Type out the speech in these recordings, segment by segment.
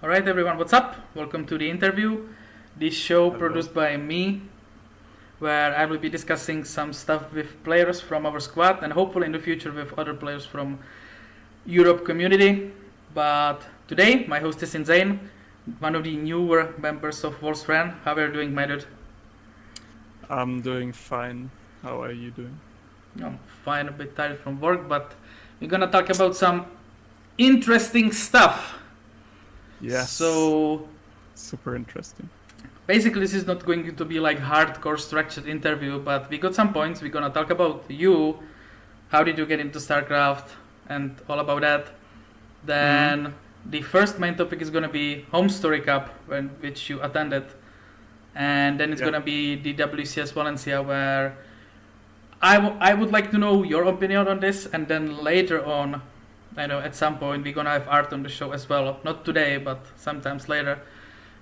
Alright everyone, what's up? Welcome to the interview, this show Hello. produced by me, where I will be discussing some stuff with players from our squad and hopefully in the future with other players from Europe community. But today, my host is InZaNe, one of the newer members of Wolf's Friend. How are you doing, my dude? I'm doing fine. How are you doing? I'm fine, a bit tired from work, but we're gonna talk about some interesting stuff. Yes. So Super interesting. basically this is not going to be like hardcore structured interview, but we got some points. We're gonna talk about you, how did you get into StarCraft, and all about that. Then the first main topic is gonna be Home Story Cup, which you attended, and then it's Yeah. gonna be the WCS Valencia, where I would like to know your opinion on this, and then later on, I know at some point we're gonna have Art on the show as well. Not today, but sometimes later.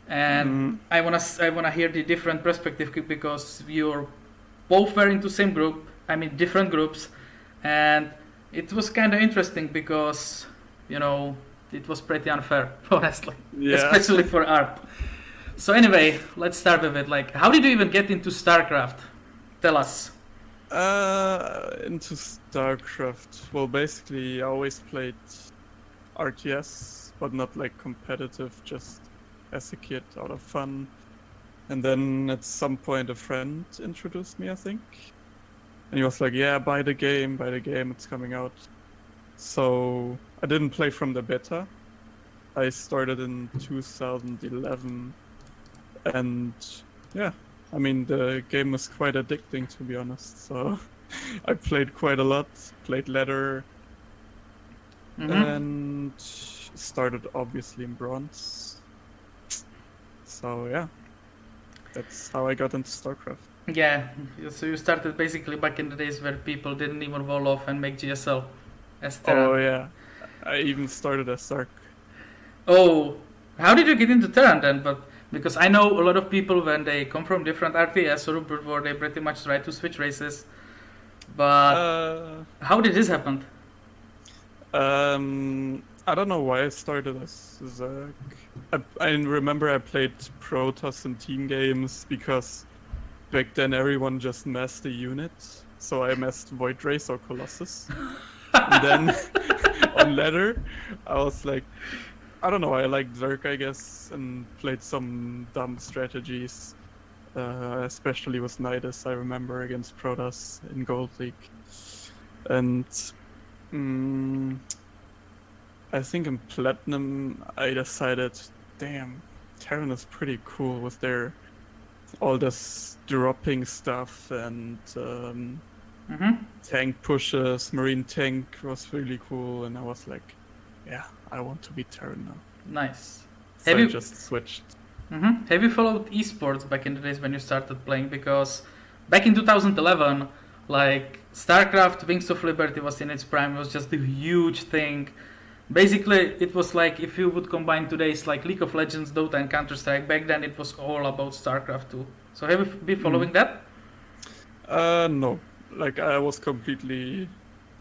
And Mm, I wanna hear the different perspective because you're both were into same group. I mean different groups, and it was kind of interesting because it was pretty unfair, honestly, yeah. especially for Art. So anyway, let's start with it. Like, how did you even get into StarCraft? Tell us. Into StarCraft. Well, basically, I always played RTS, but not like competitive, just as a kid out of fun. And then at some point, a friend introduced me, I think. And he was like, yeah, buy the game, it's coming out. So I didn't play from the beta. I started in 2011. And yeah, I mean, the game was quite addicting, to be honest. So I played quite a lot, played ladder, and started obviously in bronze. So yeah, that's how I got into StarCraft. Yeah, so you started basically back in the days where people didn't even roll off and make GSL as Terran. Oh yeah, I even started as Sark. Oh, how did you get into Terran then? But because I know a lot of people when they come from different RTS or Brood War, they pretty much try to switch races. But how did this happen? I don't know why I started as Zerg. I remember I played Protoss in team games because back then everyone just massed a unit. So I massed Void Race or Colossus. And then on ladder, I was like, I don't know, I liked Zerg, I guess, and played some dumb strategies, especially with Nidus, I remember, against Protoss in Gold League. And I think in Platinum, I decided, damn, Terran is pretty cool with their all this dropping stuff and tank pushes. Marine tank was really cool, and I was like, yeah, I want to be Terran now. Nice. So I just switched. Have you followed esports back in the days when you started playing? Because back in 2011, like StarCraft, Wings of Liberty was in its prime. It was just a huge thing. Basically, it was like if you would combine today's like League of Legends, Dota, and Counter Strike. Back then, it was all about StarCraft too. So have you been following that? No. Like I was completely,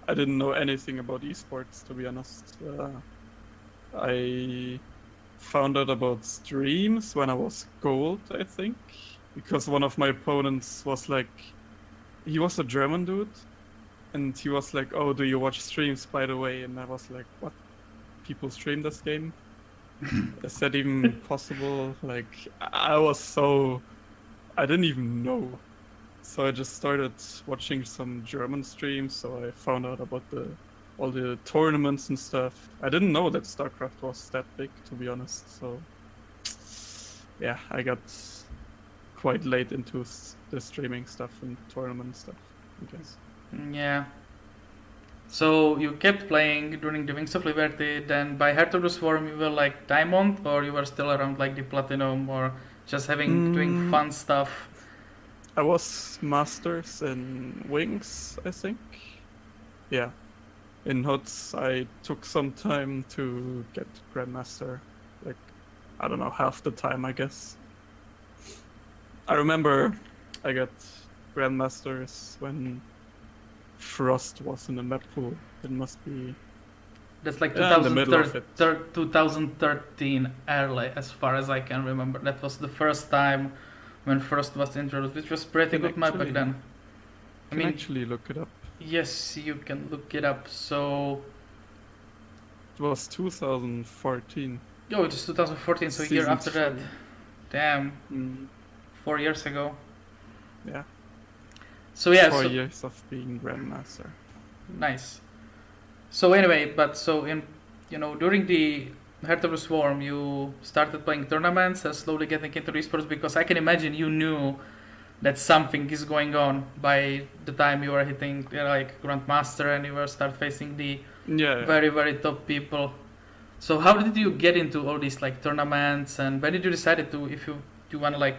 I didn't know anything about esports, to be honest. I found out about streams when I was gold, I think, because one of my opponents was like, he was a German dude, and he was like, "Oh, do you watch streams, by the way?" And I was like, "What? People stream this game? Is that even possible?" Like, I was so, I didn't even know. So I just started watching some German streams, so I found out about all the tournaments and stuff. I didn't know that StarCraft was that big, to be honest. So yeah, I got quite late into the streaming stuff and tournament stuff, I guess. Yeah. So you kept playing during the Wings of Liberty. Then by Heart of the Swarm, you were like Diamond, or you were still around like the Platinum, or just doing fun stuff. I was Masters in Wings, I think. Yeah. In HOTS, I took some time to get Grandmaster. Like, I don't know, half the time, I guess. I remember I got Grandmasters when Frost was in the map pool. It must be That's like Yeah, in the middle of it. 2013 early, as far as I can remember. That was the first time when first was introduced, which was pretty Can good map back actually- then. I Can mean, actually look it up. yes, you can look it up. So, It was 2014. oh, it was 2014, so a year Season after that. 3. Damn, Mm, 4 years ago. yeah, So yeah, 4 years of being Grandmaster. nice. So anyway, but so in during the Heart of the Swarm, you started playing tournaments and slowly getting into esports because I can imagine you knew that something is going on by the time you were hitting like Grandmaster and you were start facing the Yeah. very very top people. So how did you get into all these like tournaments and when did you decide to if you want to like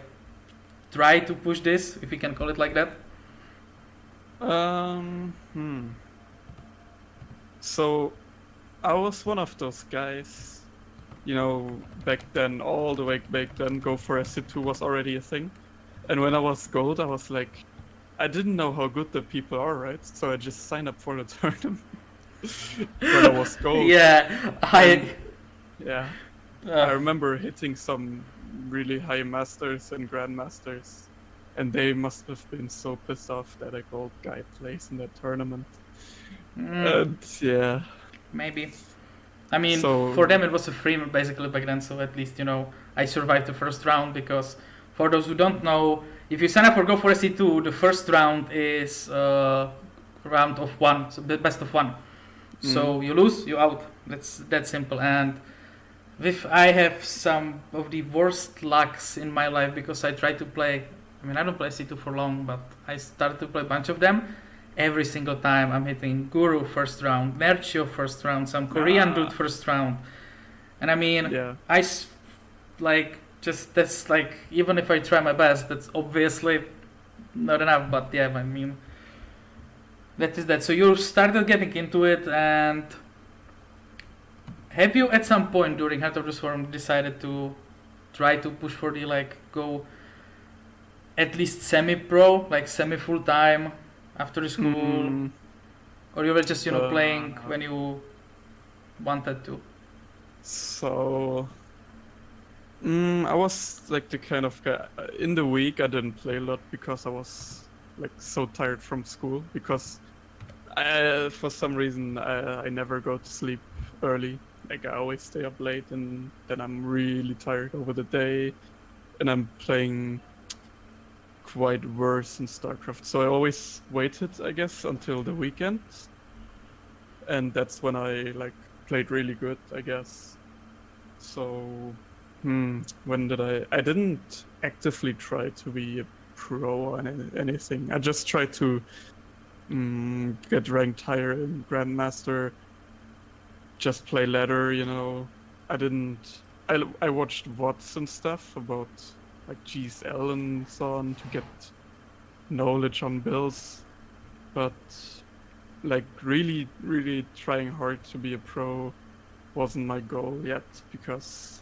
try to push this, if you can call it like that? So, I was one of those guys, back then, all the way back then, go for SC2 was already a thing. And when I was gold, I was like, I didn't know how good the people are, right? So I just signed up for the tournament when I was gold. Yeah, Yeah. I remember hitting some really high masters and grandmasters, and they must have been so pissed off that a gold guy plays in that tournament. And yeah, maybe. I mean, So- for them it was a free basically back then, so at least I survived the first round because for those who don't know, if you sign up for Go for SC2, the first round is round of one, so the best of one. So you lose, you out. That's that simple. And I have some of the worst lucks in my life because I try to play. I mean, I don't play SC2 for long, but I started to play a bunch of them. Every single time I'm hitting Guru first round, Nerchio first round, some Korean dude first round. And I mean, yeah. that's like, even if I try my best, that's obviously not enough, but yeah, I mean, that is that. So you started getting into it, and have you at some point during Heart of the Swarm decided to try to push for the like go at least semi-pro, like semi-full-time after school, or you were just playing when you wanted to? So, I was like the kind of guy. In the week, I didn't play a lot because I was like so tired from school. Because for some reason, I never go to sleep early. Like I always stay up late, and then I'm really tired over the day, and I'm playing quite worse in StarCraft. So I always waited, I guess, until the weekend, and that's when I like played really good, I guess. So, when did I didn't actively try to be a pro or anything. I just tried to get ranked higher in Grandmaster, just play ladder, I watched VODs and stuff about like GSL and so on to get knowledge on builds, but like really, really trying hard to be a pro wasn't my goal yet because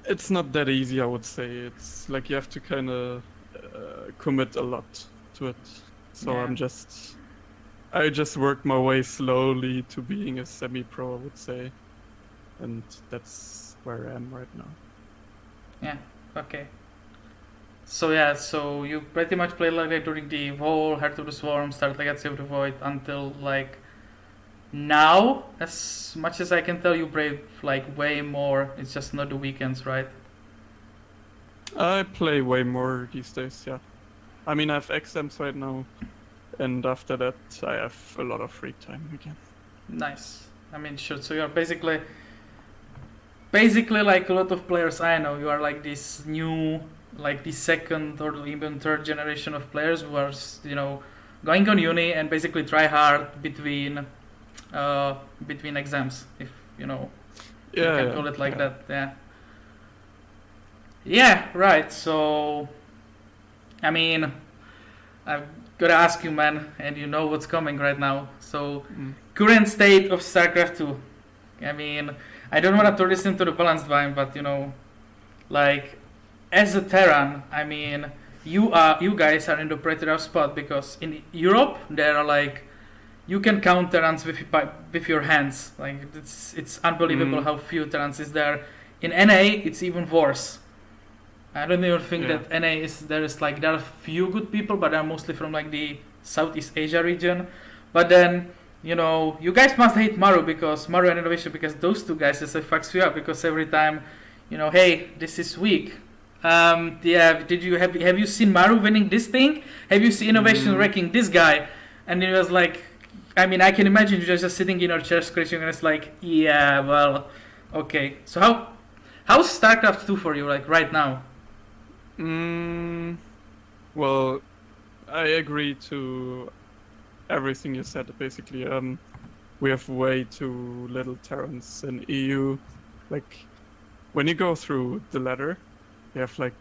it's not that easy, I would say. It's like you have to kind of commit a lot to it. So Yeah. I just worked my way slowly to being a semi-pro, I would say, and that's where I am right now. Yeah, okay. So yeah, so you pretty much played like that during the whole Heart of the Swarm, started like at Save the Void until like now, as much as I can tell, you play like way more. It's just not the weekends, right? I play way more these days, yeah. I mean, I have exams right now, and after that, I have a lot of free time again. Nice. I mean, sure. So you're basically like a lot of players I know. You are like this new, like the second or even third generation of players who are, going on uni and basically try hard between exams, if you can call it like that. Yeah, right. So I mean, I've gotta ask you, man, and you know what's coming right now. So current state of StarCraft 2. I mean, I don't want to turn this into the balanced vine, but like as a Terran, I mean, you guys are in the pretty rough spot because in Europe there are like you can count Terrans with your hands. Like it's unbelievable how few Terrans is there. In NA, it's even worse. I don't even think that NA there are few good people, but they're mostly from like the Southeast Asia region. But then, you guys must hate Maru and Innovation, because those two guys just fucks you up, because every time, hey, this is weak. Have you seen Maru winning this thing? Have you seen Innovation wrecking this guy? And it was like, I mean, I can imagine you just sitting in your chair scratching, and it's like, yeah, well, okay. So how's StarCraft 2 for you, like right now? Well, I agree to everything you said. Basically, we have way too little Terrans in EU. Like, when you go through the ladder, you have like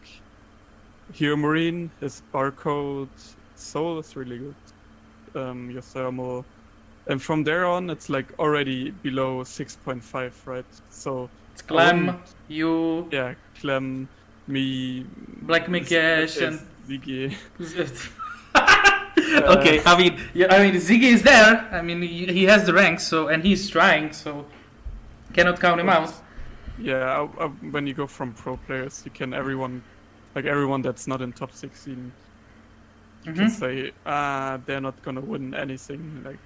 Hero Marine, his barcode, Soul is really good. Your thermal, and from there on, it's like already below 6.5, right? So it's Clem, you, Clem, me, Black Mikesh, and Ziggy. Okay, I mean, Ziggy is there. I mean, he has the ranks, and he's trying, so cannot count him out. Yeah, when you go from pro players, you can everyone that's not in top 16, you can say, they're not gonna win anything. Like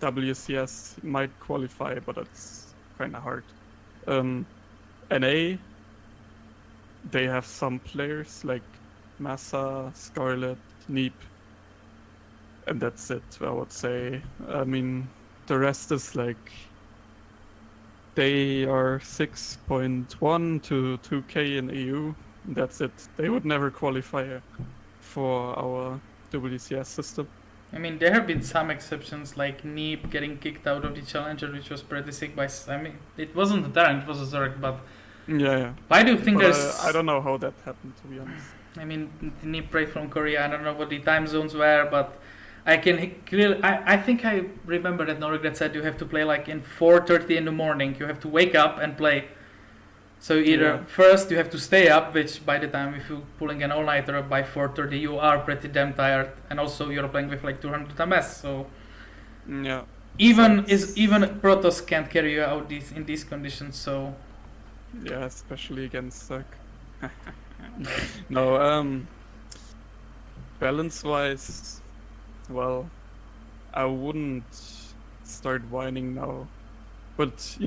WCS might qualify, but it's kind of hard. NA, they have some players like Massa, Scarlet, Neep, and that's it, I would say. I mean, the rest is like, they are 6.1 to 2k in EU. That's it. They would never qualify for our WCS system. I mean, there have been some exceptions, like Neep getting kicked out of the Challenger, which was pretty sick it wasn't a Terran, it was a Zerg, but... Yeah. Why do you think I don't know how that happened, to be honest. I mean, Neep played from Korea, I don't know what the time zones were, but... I think I remember that Norgret said you have to play like in 4:30 in the morning. You have to wake up and play. So either first you have to stay up, which by the time if you're pulling an all-nighter by 4:30 you are pretty damn tired, and also you're playing with like 200 MS. So even Protoss can't carry you out in these conditions. So especially against Zerg. No, balance-wise. Well, I wouldn't start whining now, but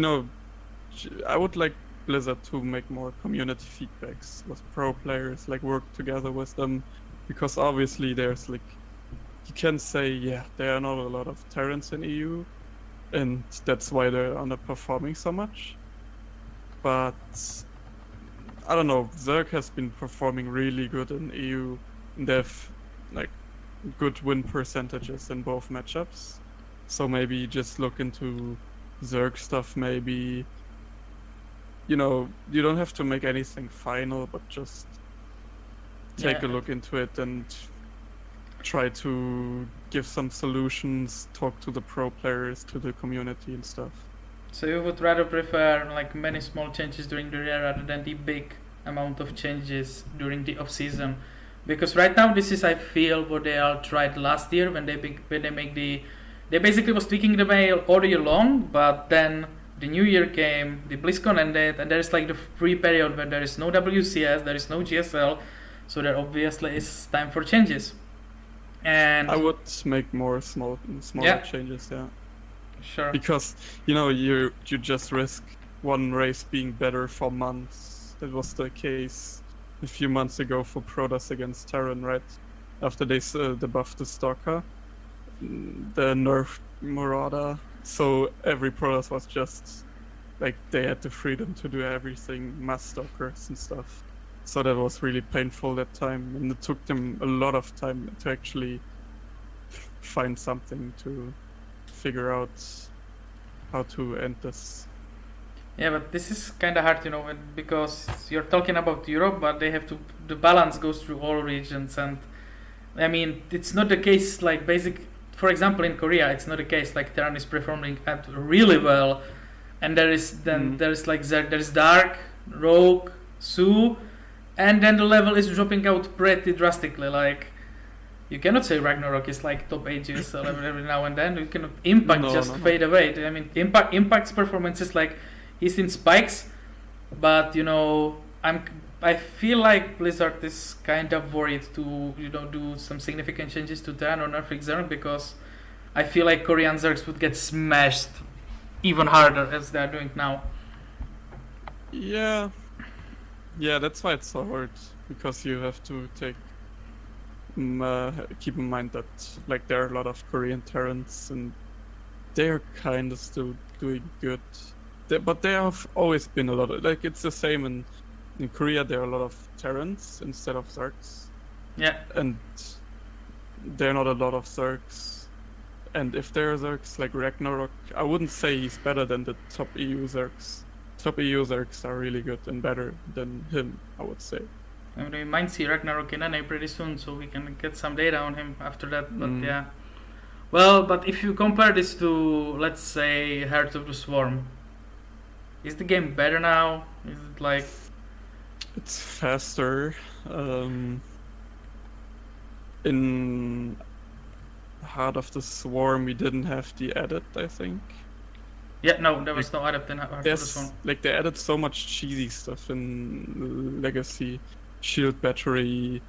I would like Blizzard to make more community feedbacks with pro players, like work together with them, because obviously there's like, you can say, there are not a lot of Terrans in EU, and that's why they're underperforming so much. But I don't know, Zerg has been performing really good in EU, and they've like good win percentages in both matchups. So maybe just look into Zerg stuff, maybe. You don't have to make anything final, but just take a look into it and try to give some solutions, talk to the pro players, to the community and stuff. So you would rather prefer like many small changes during the year rather than the big amount of changes during the off-season? Because right now this is, I feel, what they all tried last year when they basically was tweaking the mail all year long, but then the new year came, the BlizzCon ended, and there's like the free period where there is no WCS, there is no GSL, so there obviously is time for changes. And I would make more smaller changes, Sure. Because you just risk one race being better for months. That was the case a few months ago for Protoss against Terran, right? After they debuffed the Stalker, the nerfed Marauder, so every Protoss was just like, they had the freedom to do everything, mass Stalkers and stuff. So that was really painful that time, and it took them a lot of time to actually find something to figure out how to end this. Yeah, but this is kind of hard, because you're talking about Europe, but the balance goes through all regions, and I mean, it's not the case like for example, in Korea, it's not the case like Terran is performing really well, and there's Dark, Rogue, Su, and then the level is dropping out pretty drastically. Like, you cannot say Ragnarok is like top ages every now and then. You cannot. Impact just fade away. I mean, Impact's performance is like he's in spikes, but I feel like Blizzard is kind of worried to do some significant changes to Terran or nerf Zerg, because I feel like Korean Zergs would get smashed even harder as they are doing now. Yeah, that's why it's so hard, because you have to keep in mind that like there are a lot of Korean Terrans and they're kind of still doing good. But there have always been a lot of, like, it's the same in Korea. There are a lot of Terrans instead of Zergs. Yeah. And there are not a lot of Zergs. And if there are Zergs like Ragnarok, I wouldn't say he's better than the top EU Zergs. Top EU Zergs are really good and better than him, I would say. I mean, we might see Ragnarok in NA pretty soon, so we can get some data on him after that. But yeah. Well, but if you compare this to, let's say, Heart of the Swarm, is the game better now? Is it like... It's faster. In Heart of the Swarm, we didn't have the edit, I think. Yeah, no, there was no edit in Heart of the Swarm. Like, they added so much cheesy stuff in Legacy. Shield battery,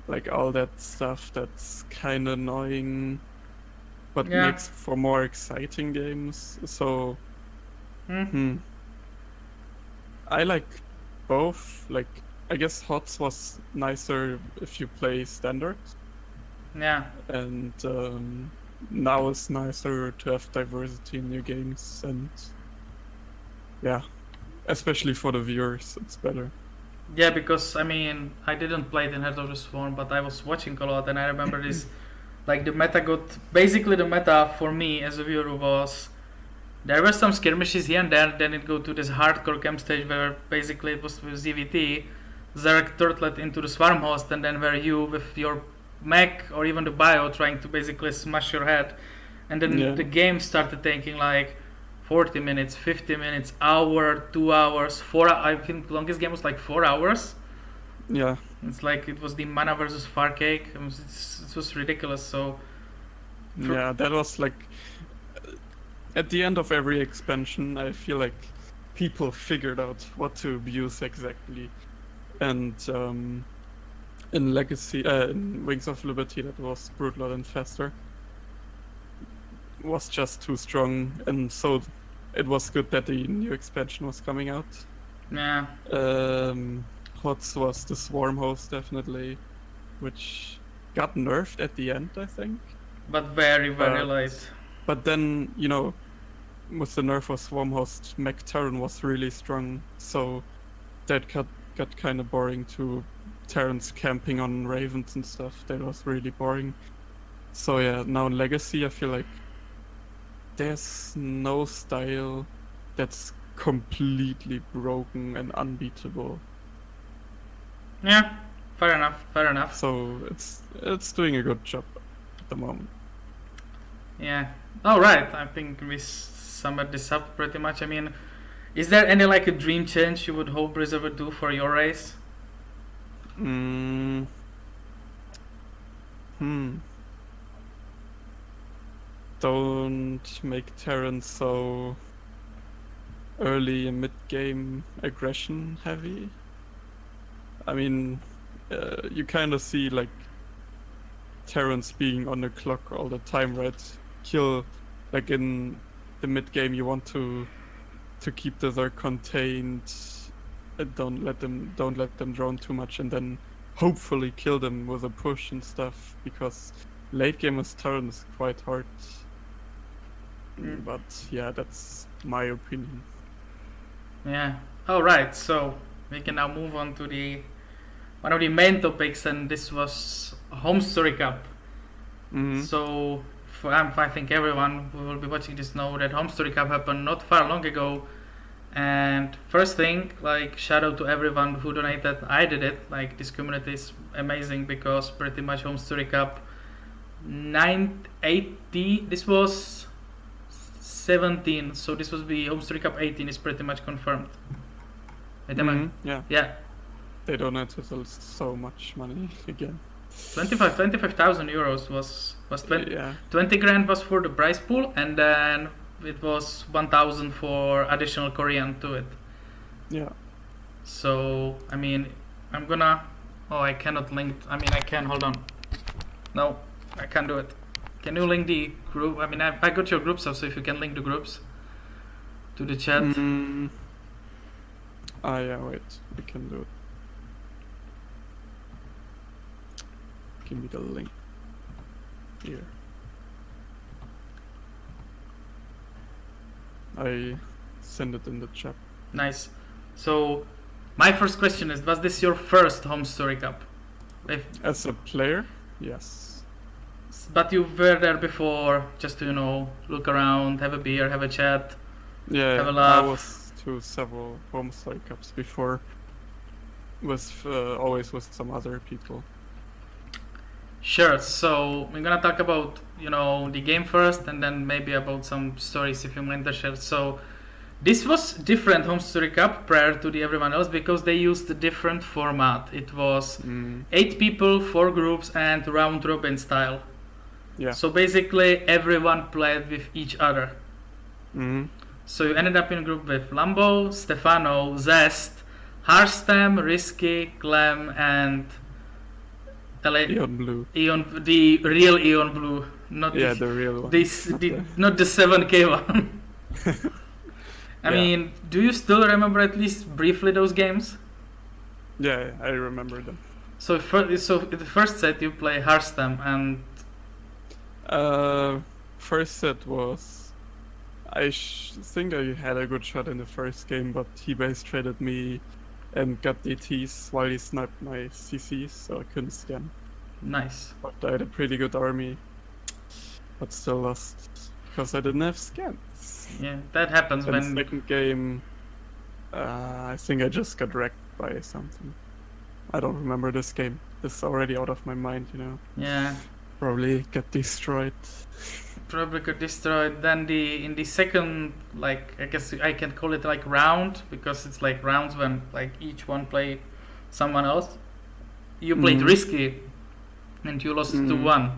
like all that stuff that's kind of annoying, but makes for more exciting games. So, I like both. Like, I guess HOTS was nicer if you play standard. Yeah. And now it's nicer to have diversity in your games, and yeah, especially for the viewers, it's better. Yeah, because I mean, I didn't play it in Heart of the Swarm, but I was watching a lot, and I remember this. Like, the meta for me as a viewer was, there were some skirmishes here and there, then it go to this hardcore camp stage where basically it was with ZVT, Zerg turtlet into the Swarm host, and then where you with your mech or even the bio trying to basically smash your head, and then the game started taking like 40 minutes, 50 minutes, hour, 2 hours, 4 hours. I think the longest game was like 4 hours. Yeah. It's like it was the Mana versus Farcake. It was ridiculous. So. Yeah, that was like at the end of every expansion. I feel like people figured out what to abuse exactly, and in Legacy, in Wings of Liberty, that was brutaler and faster. Was just too strong, and so it was good that the new expansion was coming out. Yeah. HOTS was the Swarm host, definitely, which got nerfed at the end, I think. But very, very late. But then, with the nerf of Swarm host, Mech Terran was really strong, so that got kind of boring too. Terrans camping on Ravens and stuff, that was really boring. So yeah, now in Legacy, I feel like there's no style that's completely broken and unbeatable. Yeah, fair enough. So it's doing a good job at the moment. Yeah. All right. I think we summed this up pretty much. I mean, is there any like a dream change you would hope Blizzard would do for your race? Don't make Terran so early and mid-game aggression heavy. I mean, you kind of see like Terrans being on the clock all the time, right? Kill, like in the mid-game, you want to keep the Zerg contained. Don't let them drone too much, and then hopefully kill them with a push and stuff, because late game with Terran is quite hard. But yeah, that's my opinion. Yeah. All right. So we can now move on to one of the main topics, and this was Home Story Cup. So I think everyone who will be watching this know that Home Story Cup happened not far long ago. And first thing, like, shout out to everyone who donated. I did it. Like, this community is amazing, because pretty much Home Story Cup 980. This was 17, so this was the Home Story Cup 18 is pretty much confirmed. Yeah. Yeah. They donated so much money again. 25,000 euros was 20, Yeah, 20 grand was for the prize pool, and then it was 1,000 for additional Korean to it. yeah. So I mean, I'm gonna. Oh, I cannot link. I mean, I can. Hold on. No, I can't do it. Can you link the group? I mean, I got your groups up, so if you can link the groups to the chat. Mm. Ah, yeah, wait. We can do it. Give me the link. Here. I send it in the chat. Nice. So, my first question is: was this your first home story cup? If, As a player, yes. but you were there before, just to look around, have a beer, have a chat. Yeah, Have a I laugh. was to several home story cups before. With always with some other people. Sure. So we're gonna talk about the game first, and then maybe about some stories if you mind to share. So this was different home story cup prior to the everyone else because they used a different format. It was 8 people, 4 groups, and round robin style. Yeah. So basically everyone played with each other. Mm-hmm. So you ended up in a group with Lambo, Stefano, Zest, Harstem, Risky, Clem, and Eon Blue. Eon, the real Eon Blue, not Yeah, the, the real one. this, Not the, not the 7K one. I Yeah. mean, do you still remember at least briefly those games? Yeah, I remember them. So in the first set you play Harstem, and First set was. I think I had a good shot in the first game, but he base traded me and got DTs while he sniped my CCs, so I couldn't scan. nice. But I had a pretty good army, but still lost because I didn't have scans. Yeah, that happens And when second game, I think I just got wrecked by something. I don't remember this game. This is already out of my mind, yeah. Probably got destroyed. Probably got destroyed. Then in the second, like, I guess I can call it like round because it's like rounds when like each one play someone else. You played Risky, and you lost 2-1.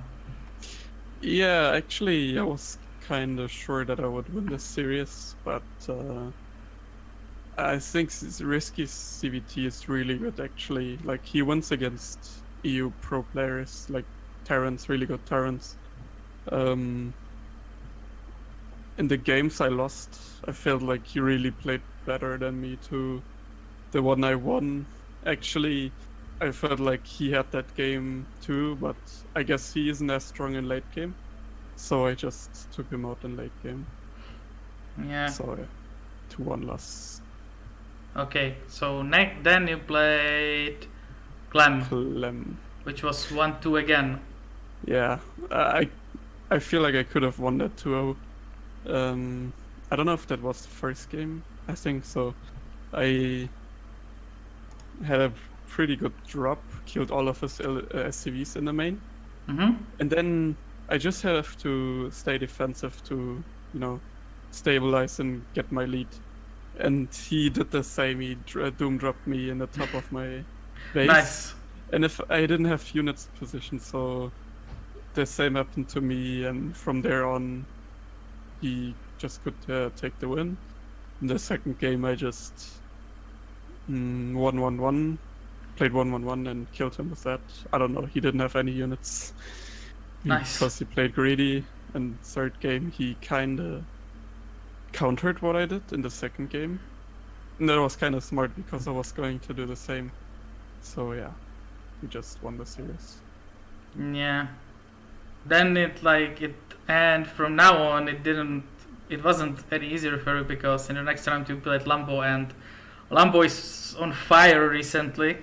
Yeah, actually, I was kind of sure that I would win this series, but I think Risky's CVT is really good. Actually, like he wins against EU pro players like Terrans, really good Terrans. In the games I lost, I felt like he really played better than me too. The one I won, actually, I felt like he had that game too, but I guess he isn't as strong in late game. So I just took him out in late game. Yeah. So 2-1 loss. Okay. So then you played Clem, Clem. which was 1-2 again. Yeah, I feel like I could have won that 2-0. I don't know if that was the first game. I think so. I had a pretty good drop, killed all of his SCVs in the main, and then I just have to stay defensive to, stabilize and get my lead. And he did the same. He doom dropped me in the top of my base. Nice. And if I didn't have units positioned, so the same happened to me, and from there on, he just could take the win. In the second game, I just 1-1-1, played 1-1-1 and killed him with that. I don't know, he didn't have any units. Nice. Because he played greedy, and third game, he kinda countered what I did in the second game. And that was kind of smart because I was going to do the same. So yeah, we just won the series. Yeah. Then and from now on it wasn't any easier for you because in the next round you played Lambo, and Lambo is on fire recently.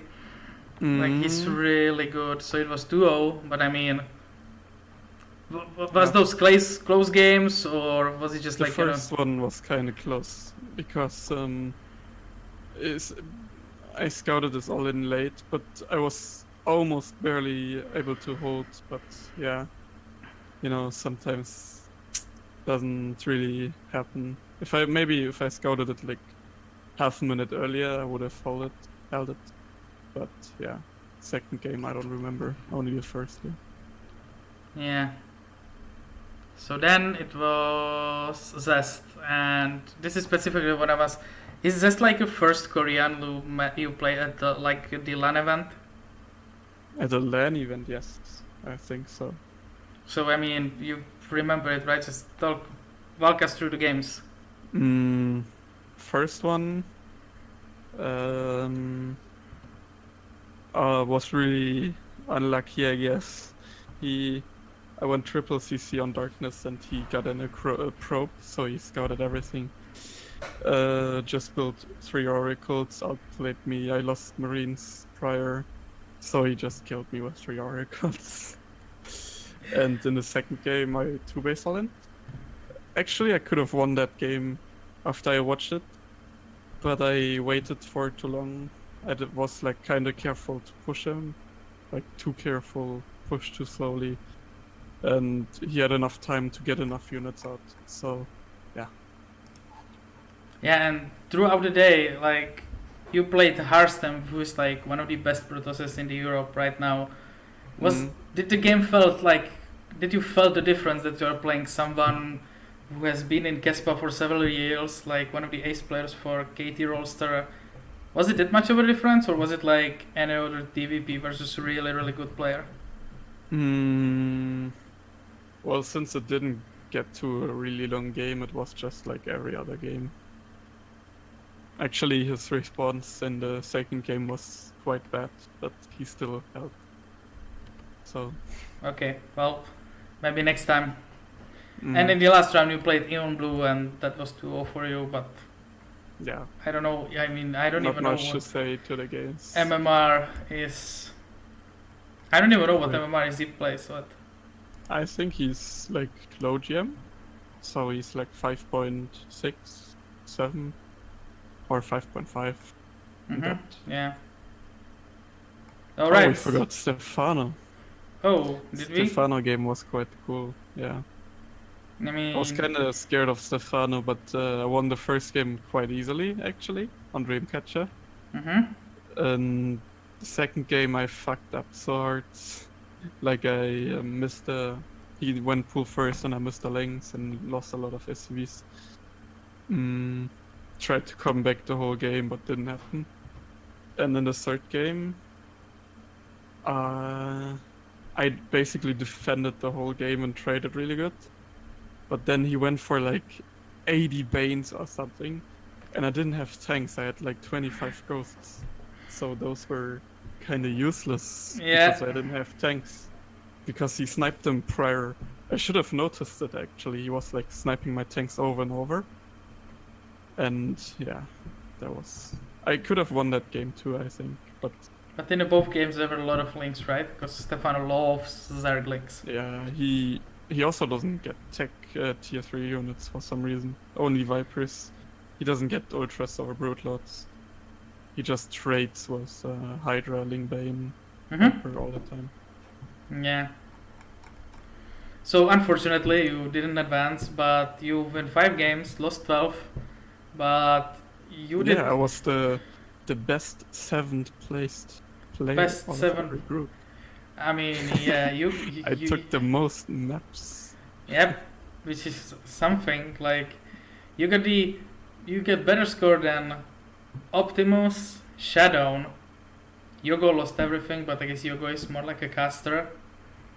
Like he's really good. So it was 2-0, but I mean, was those close games, or was it just the like first one was kind of close because I scouted this all in late, but I was almost barely able to hold. But yeah, sometimes doesn't really happen. If I scouted it like half a minute earlier, I would have held it. But yeah, second game I don't remember. Only the first game. Yeah. So then it was Zest, and this is specifically what I was. Is Zest like your first Korean you play at the LAN event? At the LAN event, yes, I think so. So I mean, you remember it, right? Just walk us through the games. First one was really unlucky, I guess. I went triple CC on Darkness and he got in a probe, so he scouted everything. Just built 3 oracles, outplayed me. I lost Marines prior, so he just killed me with 3 oracles. And in the second game, I 2-base all in. Actually, I could have won that game after I watched it, but I waited for too long. I was like kind of careful to push him, like too careful, push too slowly, and he had enough time to get enough units out. So, yeah. Yeah, and throughout the day, like you played Harstem, who is like one of the best Protosses in the Europe right now. Did the game felt like? Did you felt the difference that you are playing someone who has been in Kespa for several years, like one of the ace players for KT Rollster? Was it that much of a difference, or was it like any other DVP versus a really, really good player? Well, since it didn't get to a really long game, it was just like every other game. Actually, his response in the second game was quite bad, but he still held. So. Okay, well, maybe next time. And in the last round you played Eon Blue and that was 2-0 for you, but yeah, I don't know. I mean, I don't not even know much what to say to the games. MMR is. I don't even know what MMR is he plays. What? I think he's like low GM, so he's like 5.6, 7, or 5.5. Yeah. All right. Oh, we forgot Stefano. Oh, did we? Stefano game was quite cool. Yeah. I mean, I was kind of scared of Stefano, but I won the first game quite easily, actually, on Dreamcatcher. And the second game I fucked up so hard. Like I missed he went pool first and I missed the lanes and lost a lot of SCVs. Tried to come back the whole game, but didn't happen. And in the third game, I basically defended the whole game and traded really good. But then he went for like 80 Banes or something. And I didn't have tanks, I had like 25 ghosts. So those were kind of useless because I didn't have tanks. Because he sniped them prior. I should have noticed it actually. He was like sniping my tanks over and over. And yeah, that was... I could have won that game too, I think. But in both games there were a lot of links, right? Because Stefano loves Zerg links. Yeah, he also doesn't get tech tier 3 units for some reason. Only Vipers. He doesn't get Ultras or Broodlords. He just trades with Hydra, Lingbane, Viper all the time. Yeah. So unfortunately you didn't advance, but you win 5 games, lost 12, but you did... Yeah, I was the best 7th placed player best of 7 every group. I mean, yeah, you I took the most maps. Yep, which is something. Like you get better score than Optimus, Shadow. Yogo lost everything, but I guess Yogo is more like a caster.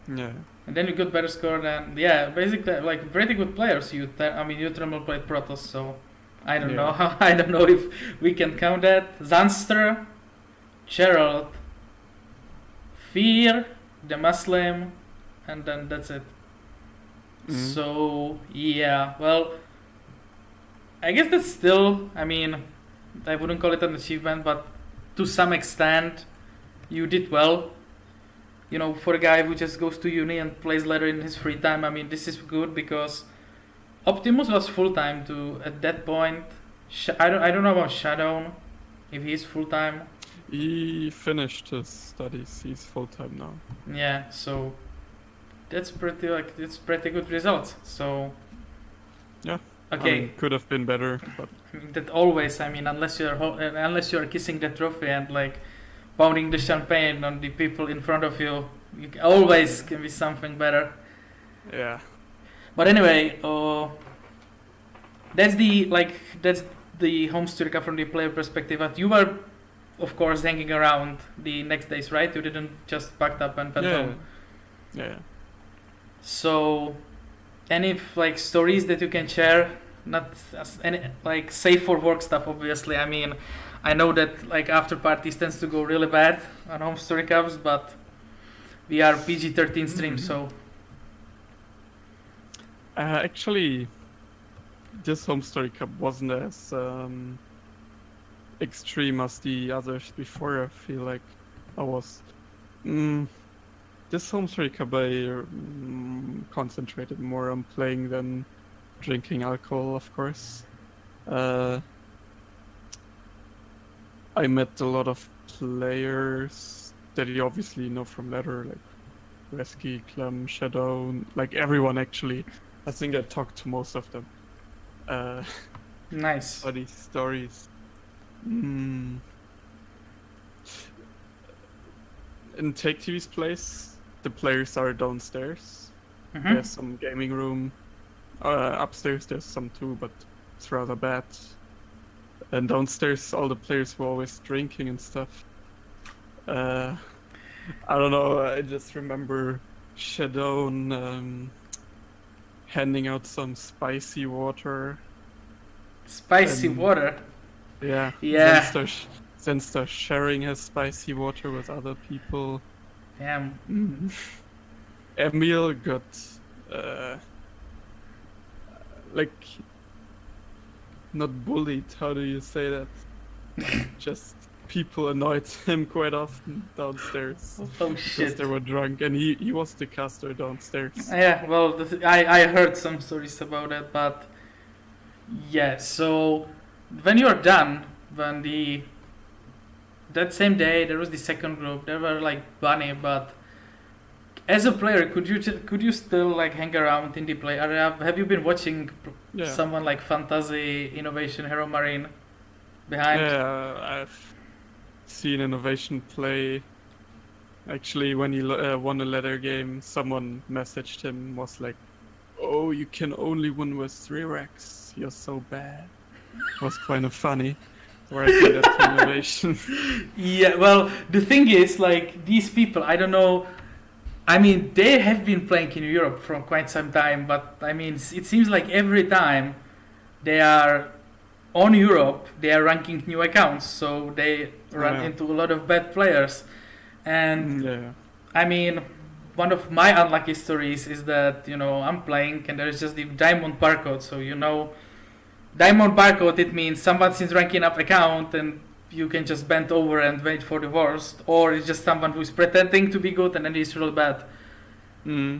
Yeah. And then you got better score than basically like pretty good players. You Thermal played Protoss, so I don't know how. I don't know if we can count that. Zanster, Gerald, Fear, the Muslim, and then that's it. So yeah, well, I guess that's still. I mean, I wouldn't call it an achievement, but to some extent, you did well. You know, for a guy who just goes to uni and plays Lair in his free time, I mean, this is good because Optimus was full time too at that point. I don't know about Shadow, if he's full time. He finished his studies. He's full time now. Yeah, so that's pretty good results. So yeah, okay, I mean, could have been better, but that always. I mean, unless you're kissing the trophy and like pounding the champagne on the people in front of you. Always can be something better. Yeah. But anyway, that's the home story from the player perspective. But you were, of course, hanging around the next days, right? You didn't just packed up and went home. Yeah. So, any like stories that you can share? Not any like safe for work stuff, obviously. I mean, I know that like after parties tends to go really bad on home story cups, but we are PG-13 stream, so. Actually, this home story cup wasn't as extreme as the others before. I feel like I was. This home story cup I concentrated more on playing than drinking alcohol, of course. I met a lot of players that you obviously know from Lair, like Resky, Clem, Shadow, like everyone actually. I think I talked to most of them. Nice. Funny stories. In Take TV's place, the players are downstairs. Mm-hmm. There's some gaming room. Upstairs there's some too, but it's rather bad. And downstairs all the players were always drinking and stuff. I don't know, I just remember Shadow handing out some spicy water. Spicy water? Yeah. Yeah. Zenster sharing his spicy water with other people. Damn. Emil got like not bullied, how do you say that? Just people annoyed him quite often downstairs. Oh shit. Because they were drunk and he was the caster downstairs. Yeah, well, I heard some stories about it, but yeah, so when you're done, that same day there was the second group, they were like bunny, but as a player, could you still like hang around in the play area? Have you been watching someone like Fantasy, Innovation, Hero Marine behind? Yeah, I've seen Innovation play. Actually, when he won a Lair game, someone messaged him, was like, "Oh, you can only win with 3 racks. You're so bad." It was kind of funny. Writing that to Innovation. Yeah, well, the thing is, like, these people, I don't know. I mean, they have been playing in Europe for quite some time, but I mean, it seems like every time they are on Europe, they are ranking new accounts, so they run into a lot of bad players. And I mean, one of my unlucky stories is that, I'm playing and there's just the diamond barcode, so diamond barcode, it means someone's ranking up account and you can just bend over and wait for the worst, or it's just someone who's pretending to be good and then he's real bad.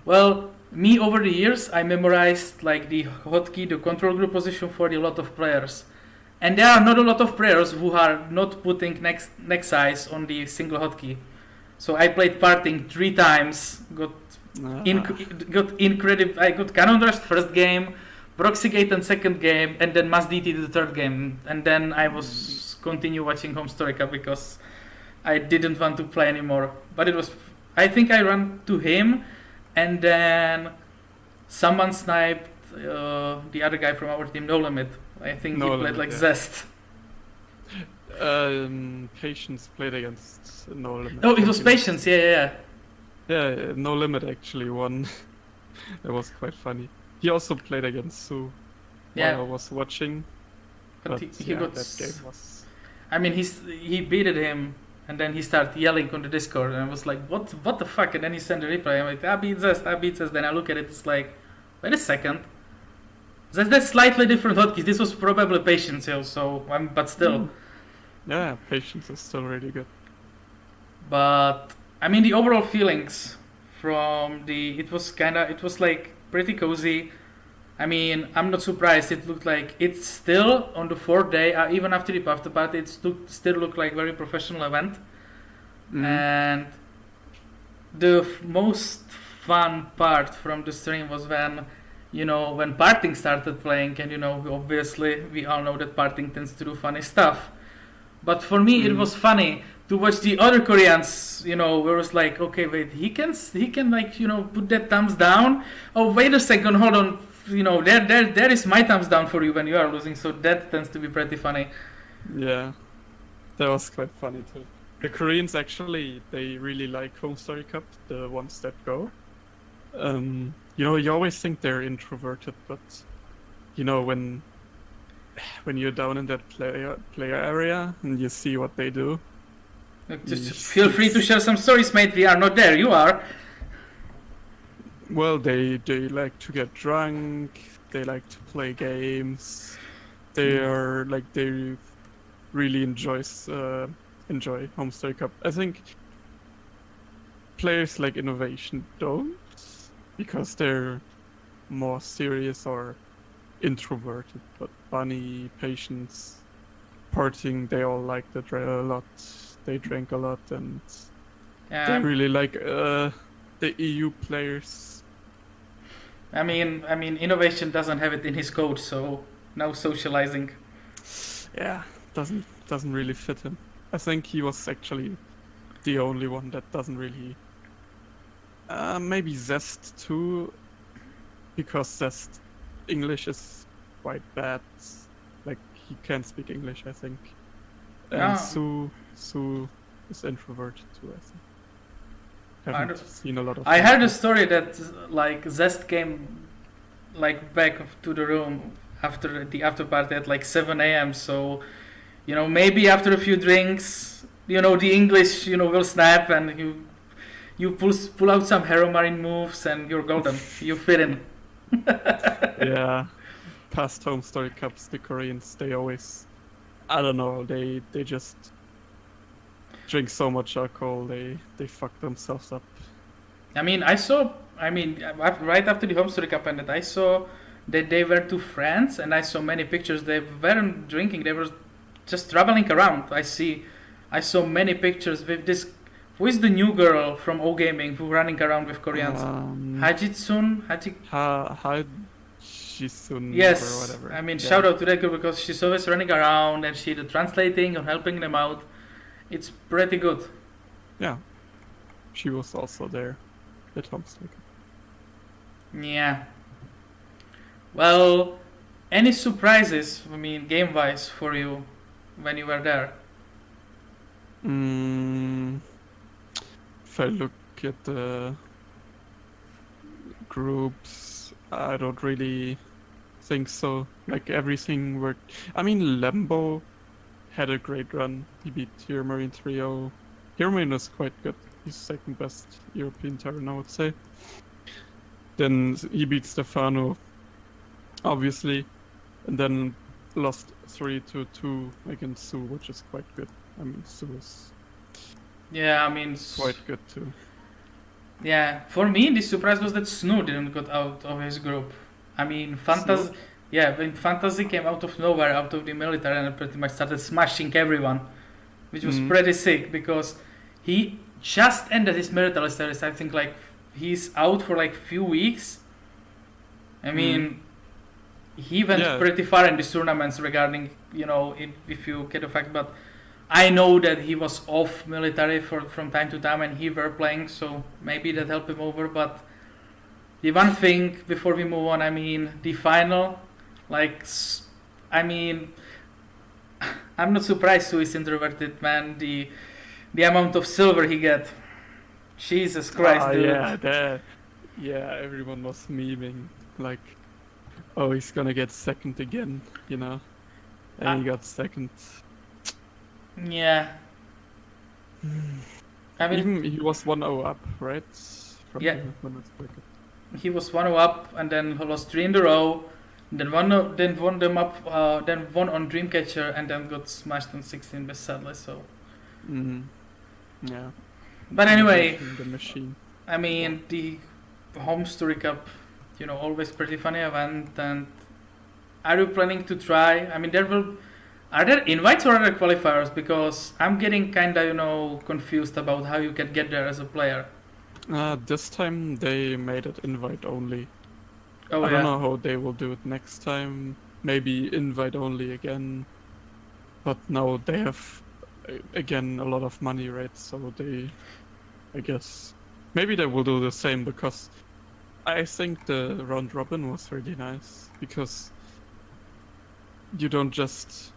Well, me over the years, I memorized like the hotkey, the control group position for a lot of players, and there are not a lot of players who are not putting next size on the single hotkey. So I played parting 3 times, got incredible. I got Cannon Rust first game, Proxy Gate and second game, and then Mass DT the third game, and then I was continue watching Home Story Cup because I didn't want to play anymore. But it was, I think I ran to him, and then someone sniped the other guy from our team, No Limit. I think he played like Zest. Patience played against No Limit. Oh, it was Patience, yeah. Yeah, No Limit actually won. That was quite funny. He also played against Sue while I was watching. But he got that game was... I mean, he beated him, and then he started yelling on the Discord, and I was like, what the fuck? And then he sent a replay. I'm like, I beat Zest. Then I look at it, it's like, wait a second. That's slightly different hotkeys. This was probably Patience Hill, but still. Yeah, Patience is still really good. But, I mean, the overall feelings from it was like pretty cozy. I mean, I'm not surprised. It looked like it's still on the 4th day, even after the after party, it still looked like very professional event. And the most fun part from the stream was when Parting started playing, and obviously we all know that Parting tends to do funny stuff. But for me, it was funny to watch the other Koreans, where it's like, okay, wait, he can like, put that thumbs down. Oh, wait a second, hold on, there is my thumbs down for you when you are losing. So that tends to be pretty funny. Yeah, that was quite funny too. The Koreans actually, they really like Home Story Cup, the ones that go. You always think they're introverted, but when you're down in that player area and you see what they do. Just feel free to share some stories, mate. We are not there. You are. Well, they like to get drunk. They like to play games. They really enjoy Home Story Cup. I think players like Innovation don't, because they're more serious or introverted. But Bunny, Patience, Parting, they all like that a lot. They drank a lot, and they really like the EU players. I mean, Innovation doesn't have it in his code, so no socializing. Yeah, doesn't really fit him. I think he was actually the only one that doesn't really. Maybe Zest too, because Zest English is quite bad. Like, he can't speak English, I think. And Sue is introverted too, I think. Haven't seen a lot of. I heard a story that like Zest came like back to the room after the after party at like 7 a.m. So, maybe after a few drinks, the English, will snap, and you pull out some Hero Marine moves and you're golden. You fit in. Yeah, past Home Story Cups, the Koreans, they always, I don't know, they just drink so much alcohol, they fuck themselves up. I mean, right after the Home Story Cup ended, I saw that they were two friends, and I saw many pictures. They weren't drinking; they were just traveling around. I saw many pictures with this. Who is the new girl from O Gaming who running around with Koreans? Hajitsun. Jisun, yes, or whatever. I mean, shout out to that girl, because she's always running around and she's translating and helping them out. It's pretty good. Yeah, she was also there at Home Story Cup. Yeah. Well, any surprises, game-wise, for you when you were there? If I look at the groups, I don't really think so. Like, everything worked. I mean, Lembo had a great run. He beat Hero Marine 3-0. Hero Marine was quite good. He's second best European Terran, I would say. Then he beat Stefano, obviously, and then lost 3-2 against Sue, which is quite good. I mean, Sue is quite good too. Yeah, for me, the surprise was that Snow didn't get out of his group. I mean, when Fantasy came out of nowhere, out of the military, and pretty much started smashing everyone, which was pretty sick, because he just ended his military service. I think like he's out for like few weeks. I mean, he went pretty far in these tournaments regarding, if you get the fact, but I know that he was off military from time to time and he were playing, so maybe that helped him over. But the one thing before we move on, the final, I'm not surprised Sue is introverted, man. The amount of silver he get, Jesus Christ, dude. Yeah, everyone was memeing like, oh, he's gonna get second again, and he got second. Yeah. Even he was 1-0 up, right? Yeah. He was 1-0 up and then lost 3 in a row. Then won on Dreamcatcher and then got smashed on 16 best sadly. So. Yeah. But anyway, the machine. The Home Story Cup, always pretty funny event. And are you planning to try? Are there invites or are there qualifiers? Because I'm getting kinda, confused about how you can get there as a player. This time they made it invite only. Oh, I don't know how they will do it next time. Maybe invite only again. But now they have again, a lot of money, right? So I guess, maybe they will do the same, because I think the round robin was really nice, because you don't just,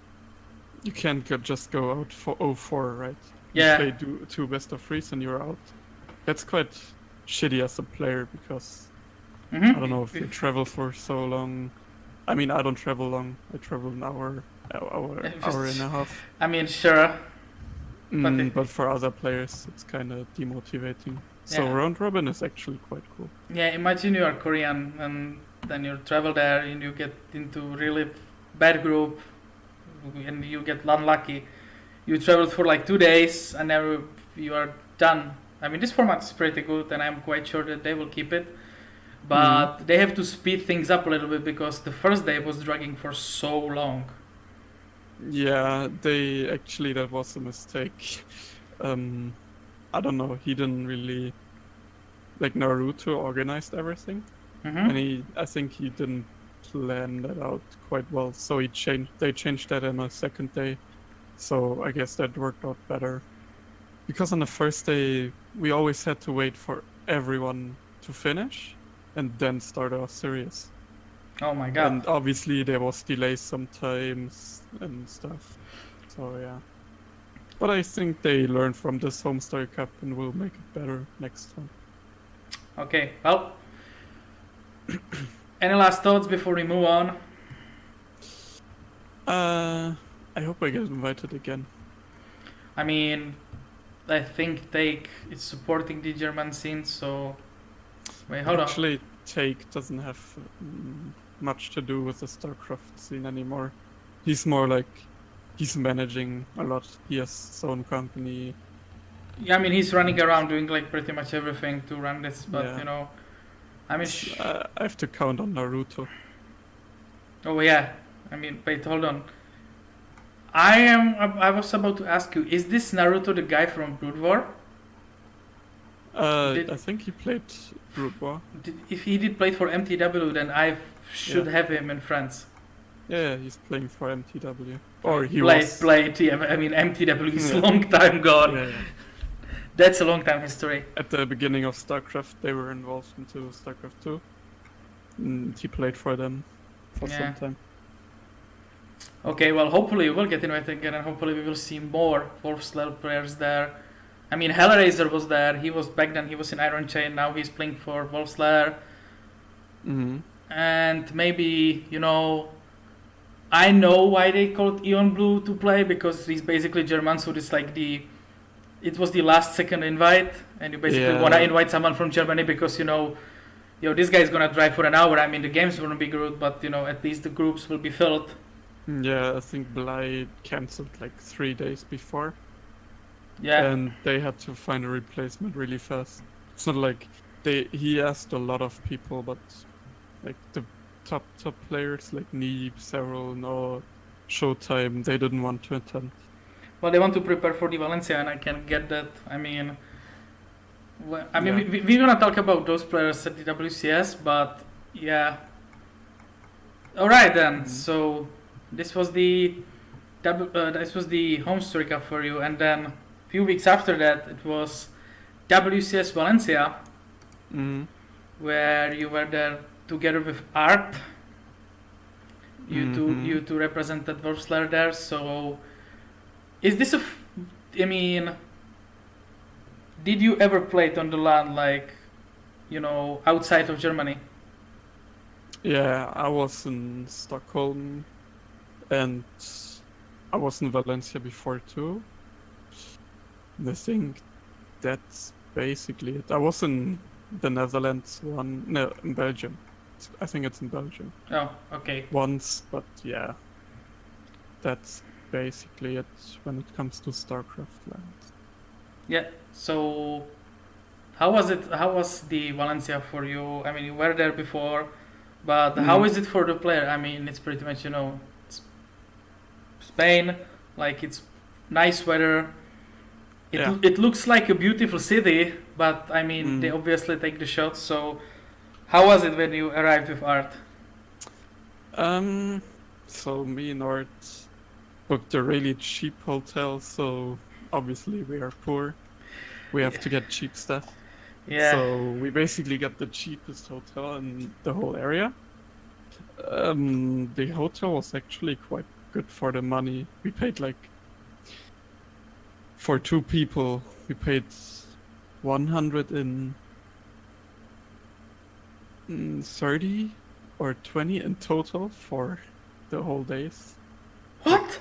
you can't just go out for 0-4, right? Yeah. You play two best of threes and you're out. That's quite shitty as a player, because I don't know if you travel for so long. I mean, I don't travel long. I travel an hour and a half. I mean, sure. But for other players, it's kind of demotivating. So Yeah. round robin is actually quite cool. Yeah, imagine you are Korean and then you travel there and you get into really bad group and you get unlucky. You traveled for like 2 days and now you are done. I mean, this format is pretty good and I'm quite sure that they will keep it. But they have to speed things up a little bit because the first day was dragging for so long. Yeah, that was a mistake. I don't know, he didn't really, like, Naruto organized everything, and I think he didn't plan that out quite well, so they changed that on the second day, so I guess that worked out better. Because on the first day, we always had to wait for everyone to finish, and then start our series. Oh my god. And obviously there was delays sometimes and stuff. So yeah. But I think they learned from this Homestar Cup and will make it better next time. Okay, well. Any last thoughts before we move on? I hope I get invited again. I mean, I think Take is supporting the German scene, so... Wait, hold on. Actually, Take doesn't have much to do with the StarCraft scene anymore. He's more like, he's managing a lot. He has his own company. Yeah, I mean, he's running around doing like pretty much everything to run this, but Yeah. you know... I mean... I have to count on Naruto. Oh yeah, I mean, wait, hold on. I was about to ask you, is this Naruto the guy from Brood War? I think he played Brood War. If he did play for MTW, then I should have him in France. Yeah, he's playing for MTW. Or he played. Yeah, I mean, MTW is a long time gone. Yeah. That's a long time history. At the beginning of StarCraft, they were involved into StarCraft 2. And he played for them for some time. Okay, well, hopefully we will get invited again, and hopefully we will see more Wolfslayer players there. I mean, Hellraiser was there. He was back then. He was in Iron Chain. Now he's playing for Wolfslayer. And maybe, you know, I know why they called Eon Blue to play, because he's basically German. So it's like it was the last second invite, and you basically want to invite someone from Germany because, you know, this guy's gonna drive for an hour. I mean, the game's gonna be good, but you know, at least the groups will be filled. Yeah, I think Bly cancelled like 3 days before. Yeah. And they had to find a replacement really fast. It's not like he asked a lot of people, but like the top players like Neeb, Serral, no, Showtime, they didn't want to attend. Well, they want to prepare for the Valencia, and I can get that. I mean, we're gonna talk about those players at the WCS, but yeah. All right then. So this was the home story cup for you, and then a few weeks after that it was WCS Valencia, where you were there together with Art. You two represented Wolfslayer there. So is this I mean, did you ever play it on the LAN, like, you know, outside of Germany? Yeah, I was in Stockholm, and I was in Valencia before too. I think that's basically it. I was in the Netherlands in Belgium. I think it's in Belgium. Oh, okay. Once, but yeah, that's basically it when it comes to StarCraft lands. Yeah. So, how was it? How was the Valencia for you? I mean, you were there before, but how is it for the player? I mean, it's pretty much, you know, it's Spain. Like, it's nice weather. It looks like a beautiful city, but I mean, they obviously take the shots. So, how was it when you arrived with Art? So me and Art, booked a really cheap hotel, so obviously we are poor. We have to get cheap stuff. Yeah. So we basically got the cheapest hotel in the whole area. The hotel was actually quite good for the money. We paid for 2 people, we paid 130 or 20 in total for the whole days. What?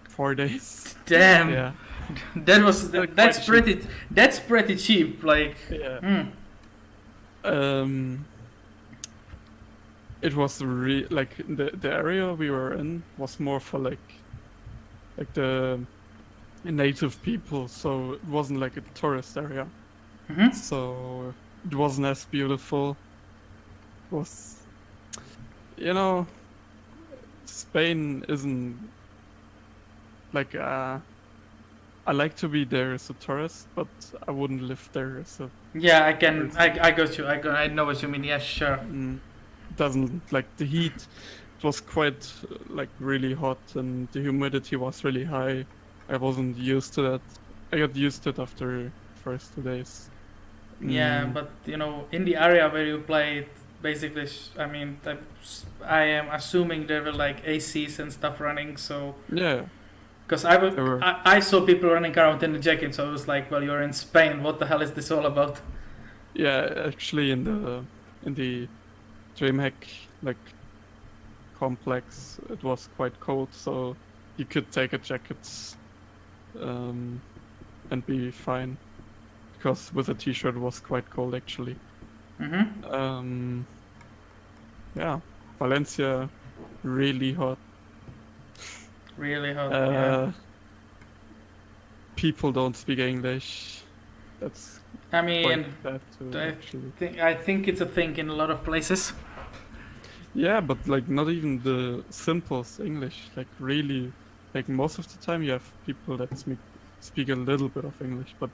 4 days. Damn. Yeah. That's quite pretty cheap. Like. Yeah. It was like the area we were in was more for like the native people, so it wasn't like a tourist area. Mhm. So it wasn't as beautiful. It was, Spain isn't like I like to be there as a tourist, but I wouldn't live there as a. Yeah, I can. I got you. I know what you mean. Yeah, sure. Doesn't like the heat. It was quite like really hot, and the humidity was really high. I wasn't used to that. I got used to it after first 2 days. Yeah, but in the area where you played, basically, I mean, I am assuming there were like ACs and stuff running. So Yeah. because There were. I saw people running around in the jacket, so I was like, well, you're in Spain. What the hell is this all about? Yeah, actually, in the DreamHack like complex, it was quite cold, so you could take a jacket and be fine. Because with a t-shirt it was quite cold actually. Mhm. Yeah, Valencia, really hot. Really hot. Uh, Yeah. People don't speak English. That's I mean, quite bad too, I actually. I think it's a thing in a lot of places. Yeah, but like not even the simplest English. Like really, like most of the time you have people that speak a little bit of English, but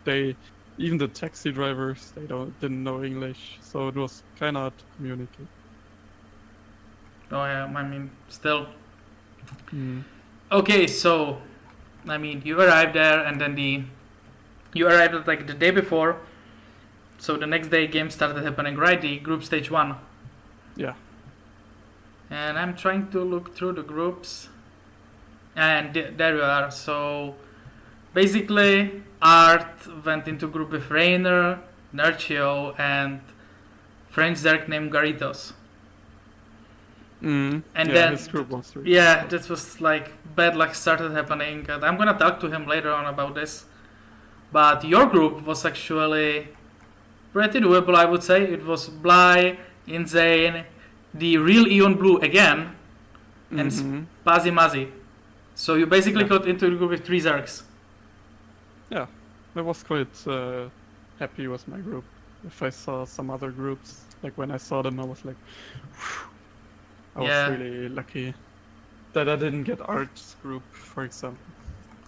even the taxi drivers, they didn't know English, so it was kind of hard to communicate. Oh yeah, I mean, still. Mm. Okay, so, I mean, you arrived there, and then you arrived like the day before. So the next day, games started happening, right? The group stage 1. Yeah. And I'm trying to look through the groups, and there you are. So basically, Art went into group with Rainer, Nerchio, and French Zerk named Garitos. And yeah, then his group was really yeah, good. this was like bad luck started happening, and I'm gonna talk to him later on about this. But your group was actually pretty doable, I would say. It was Bly, InZaNe, the real Eon Blue again, and Spazzy Mazzy. So you basically got into the group with 3 Zerks. Yeah, I was quite happy with my group. If I saw some other groups, like when I saw them, I was like, whew. I was really lucky that I didn't get Art's group, for example.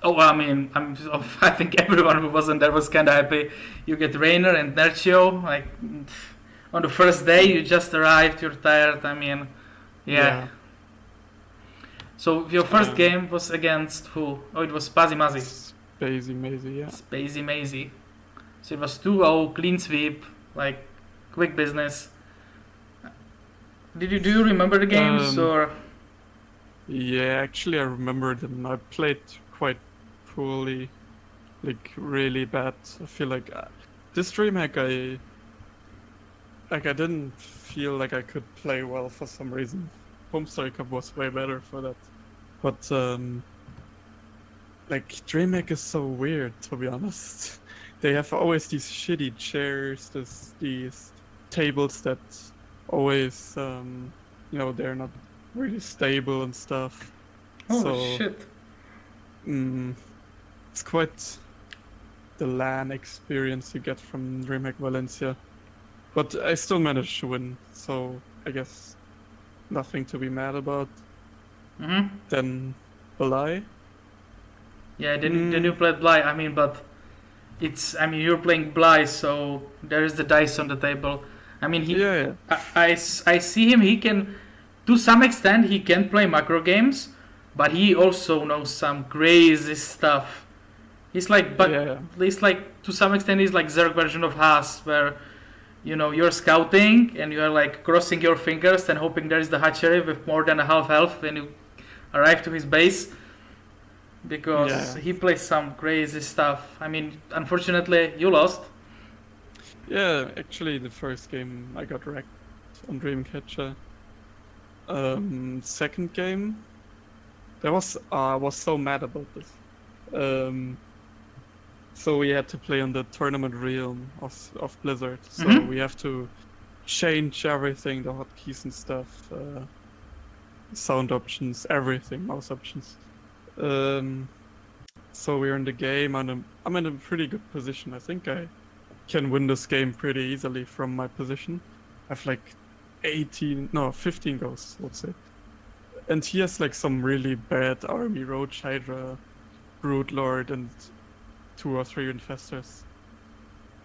Oh, I mean, I think everyone who wasn't there was kind of happy. You get Rainer and Nerchio, like, on the first day you just arrived, you're tired, I mean, yeah. So your first game was against who? Oh, it was Spazzy Mazzy. Spazzy Mazzy, yeah. Spazzy Mazzy. So it was 2-0, clean sweep, like, quick business. Do you remember the games, or? Yeah, actually I remember them. I played quite poorly, like really bad. I feel like this DreamHack I didn't feel like I could play well for some reason. Homestar Cup was way better for that. But like DreamHack is so weird, to be honest. They have always these shitty chairs, these tables that always they're not really stable and stuff. Oh so, shit. It's quite the LAN experience you get from DreamHack Valencia. But I still managed to win, so I guess nothing to be mad about. Then Belai. Yeah, then you played Bly. I mean, but you're playing Bly, so there is the dice on the table. I mean, I see him. He can, to some extent, he can play macro games, but he also knows some crazy stuff. He's like, but Yeah. he's like to some extent he's like Zerg version of Haas, where you're scouting and you're like crossing your fingers and hoping there is the hatchery with more than a half health when you arrive to his base. Because he plays some crazy stuff. I mean, unfortunately, you lost. Yeah, actually, the first game I got wrecked on Dreamcatcher. Second game, I was so mad about this. So we had to play on the tournament realm of Blizzard. So we have to change everything, the hotkeys and stuff, sound options, everything, mouse options. So we're in the game, and I'm in a pretty good position. I think I can win this game pretty easily from my position. I have like 15 ghosts, let's say. And he has like some really bad army, Roach, Hydra, Brood Lord, and 2 or 3 infestors.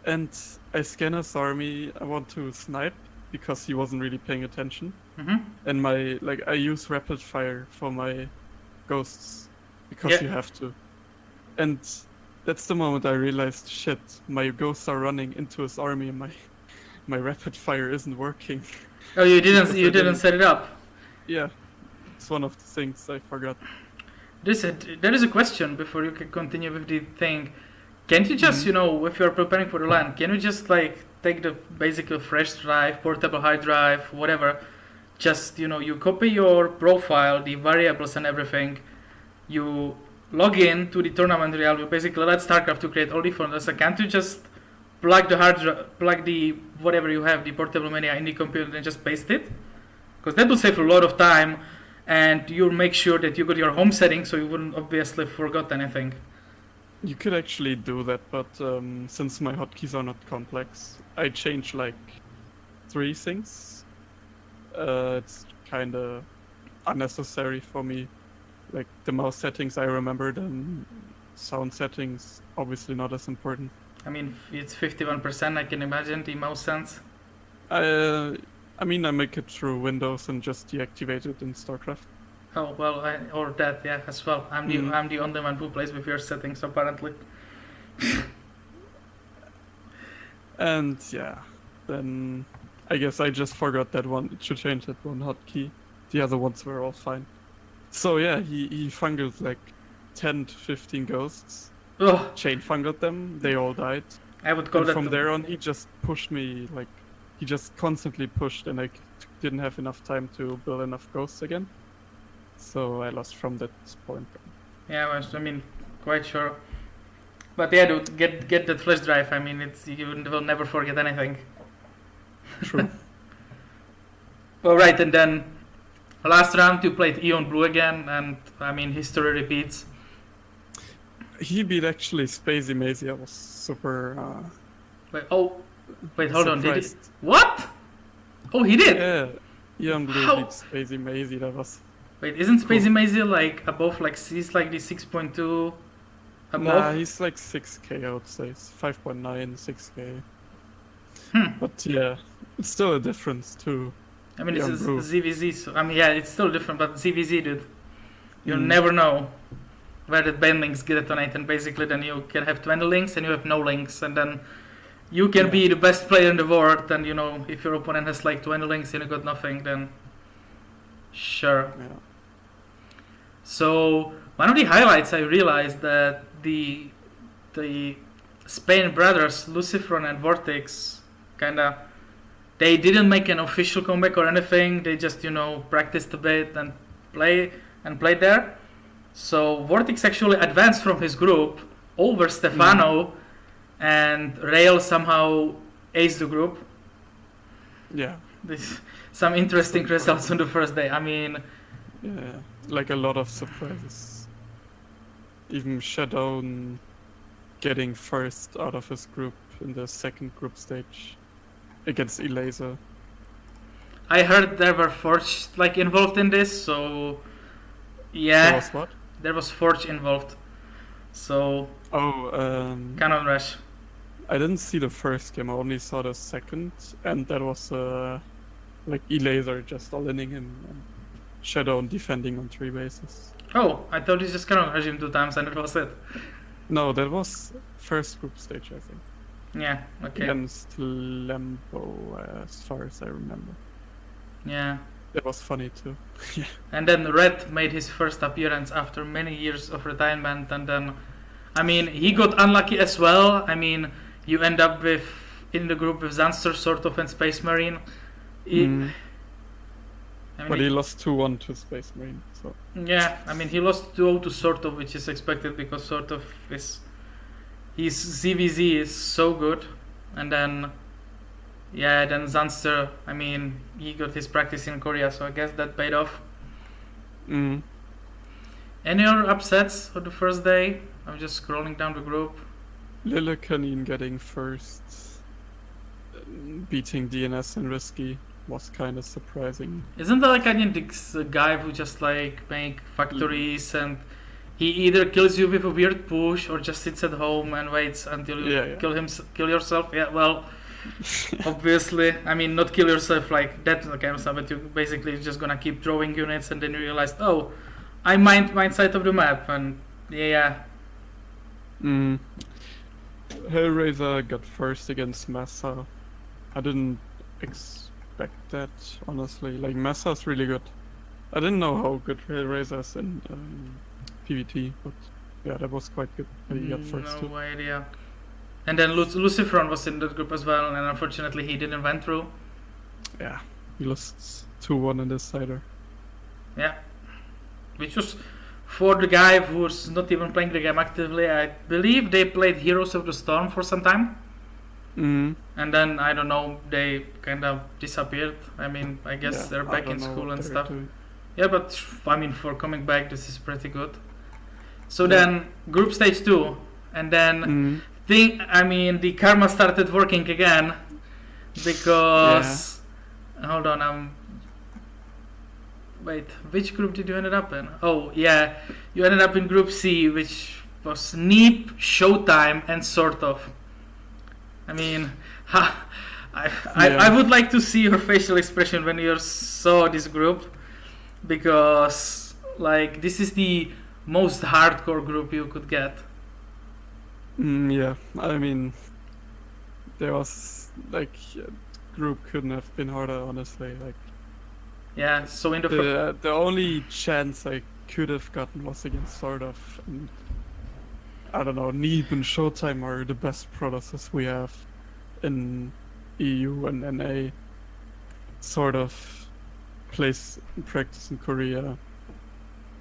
And I scan his army. I want to snipe because he wasn't really paying attention. And I use rapid fire for my ghosts because you have to. And that's the moment I realized, shit, my ghosts are running into his army and my rapid fire isn't working. Oh, you didn't set it up. Yeah, it's one of the things I forgot. There is a question before you can continue with the thing. Can't you just, if you're preparing for the LAN, can you just like take the basically fresh drive, portable hard drive, whatever, just, you copy your profile, the variables and everything, you log in to the tournament real, you basically let StarCraft to create all the folders. So can't you just plug the whatever you have, the portable media in the computer and just paste it? Because that will save a lot of time, and you'll make sure that you got your home settings, so you wouldn't obviously forgot anything. You could actually do that, but since my hotkeys are not complex, I change like 3 things. It's kind of unnecessary for me. Like the mouse settings I remembered, and sound settings obviously not as important. I mean, it's 51%, I can imagine, the mouse sense. I make it through Windows and just deactivate it in StarCraft. Oh, well, or that, yeah, as well. I'm the only one who plays with your settings, apparently. And yeah, then I guess I just forgot that one. To change that one hotkey. The other ones were all fine. So yeah, he fungled like 10 to 15 ghosts. Ugh. Chain fungled them, they all died. I would call and that... from there on, he just pushed me, like, he just constantly pushed, and I didn't have enough time to build enough ghosts again. So I lost from that point. Yeah, quite sure. But yeah, dude, get that flash drive. I mean, you will never forget anything. True. Alright, and then last round you played Eon Blue again, and I mean, history repeats. He beat actually Spacey Mazy. I was super... Wait, hold on, did he? surprised. What? Oh, he did? Yeah, Eon Blue How? beat Spacey Mazy. That was... Wait, isn't Spacey Mazy like above, like, he's like the 6.2 above? Nah, he's like 6k, I would say. 5.9, 6k. But yeah, it's still a difference too. I mean, it's Eon Blue. ZVZ, so, I mean, yeah, it's still different, but ZVZ, dude. You'll never know where the band links detonate, and basically then you can have 20 links and you have no links, and then you can be the best player in the world, and if your opponent has like 20 links and you got nothing, then sure. Yeah. So one of the highlights, I realized that the Spain brothers, Luciferon and Vortex, they didn't make an official comeback or anything. They just practiced a bit and played there. So Vortex actually advanced from his group over Stefano, and Rail somehow aced the group. Yeah. Some interesting results on the first day. I mean, Yeah, like a lot of surprises. Even Shadow getting first out of his group in the second group stage against Elaser. I heard there were Forge involved in this, so yeah. There was what? There was Forge involved. So Cannon Rush. I didn't see the first game, I only saw the second, and that was Elaser just all-inning him and Shadow defending on 3 bases. Oh, I thought you just cannot him 2 times and that was it. No, that was first group stage, I think. Yeah, okay. Against Lembo, as far as I remember. Yeah. That was funny too. Yeah. And then Red made his first appearance after many years of retirement, and then, I mean, he got unlucky as well. I mean, you end up in the group with Zanster, sort of, and Space Marine. I mean, But he lost 2-1 to Space Marine, so. Yeah, I mean, he lost 2-0 to sort of, which is expected because sort of his ZVZ is so good, and then. Yeah, then Zanster, I mean, he got his practice in Korea, so I guess that paid off. Any other upsets of the first day? I'm just scrolling down the group. Lillecanin getting first, beating DNS and Risky was kind of surprising. Isn't that like a guy who just like make factories and he either kills you with a weird push or just sits at home and waits until you kill yourself? Yeah, well... Obviously, I mean, not kill yourself like that kind of stuff, but you basically just gonna keep drawing units, and then you realize, oh, I mined my side of the map, and yeah. Hellraiser got first against Massa. I didn't expect that, honestly. Like, Massa's really good. I didn't know how good Hellraiser is in PvT, but yeah, that was quite good. He got first too. No idea. And then Luciferon was in that group as well, and unfortunately he didn't went through. Yeah, he lost 2-1 in the Cider. Yeah, which was for the guy who's not even playing the game actively. I believe they played Heroes of the Storm for some time. And then, I don't know, they kind of disappeared. I mean, I guess they're back in school and stuff. Yeah, but I mean, for coming back, this is pretty good. So then, group stage 2, and then... the karma started working again because hold on, wait, which group did you end up in? Oh yeah, you ended up in group C, which was Neep, Showtime, and sort of. I mean, I would like to see your facial expression when you saw this group, because like this is the most hardcore group you could get. Yeah, I mean, there was like group couldn't have been harder, honestly. Like, yeah. So in the only chance I could have gotten was against sort of, and I don't know. Neep and Showtime are the best products we have in EU and NA. Sort of plays practice in Korea.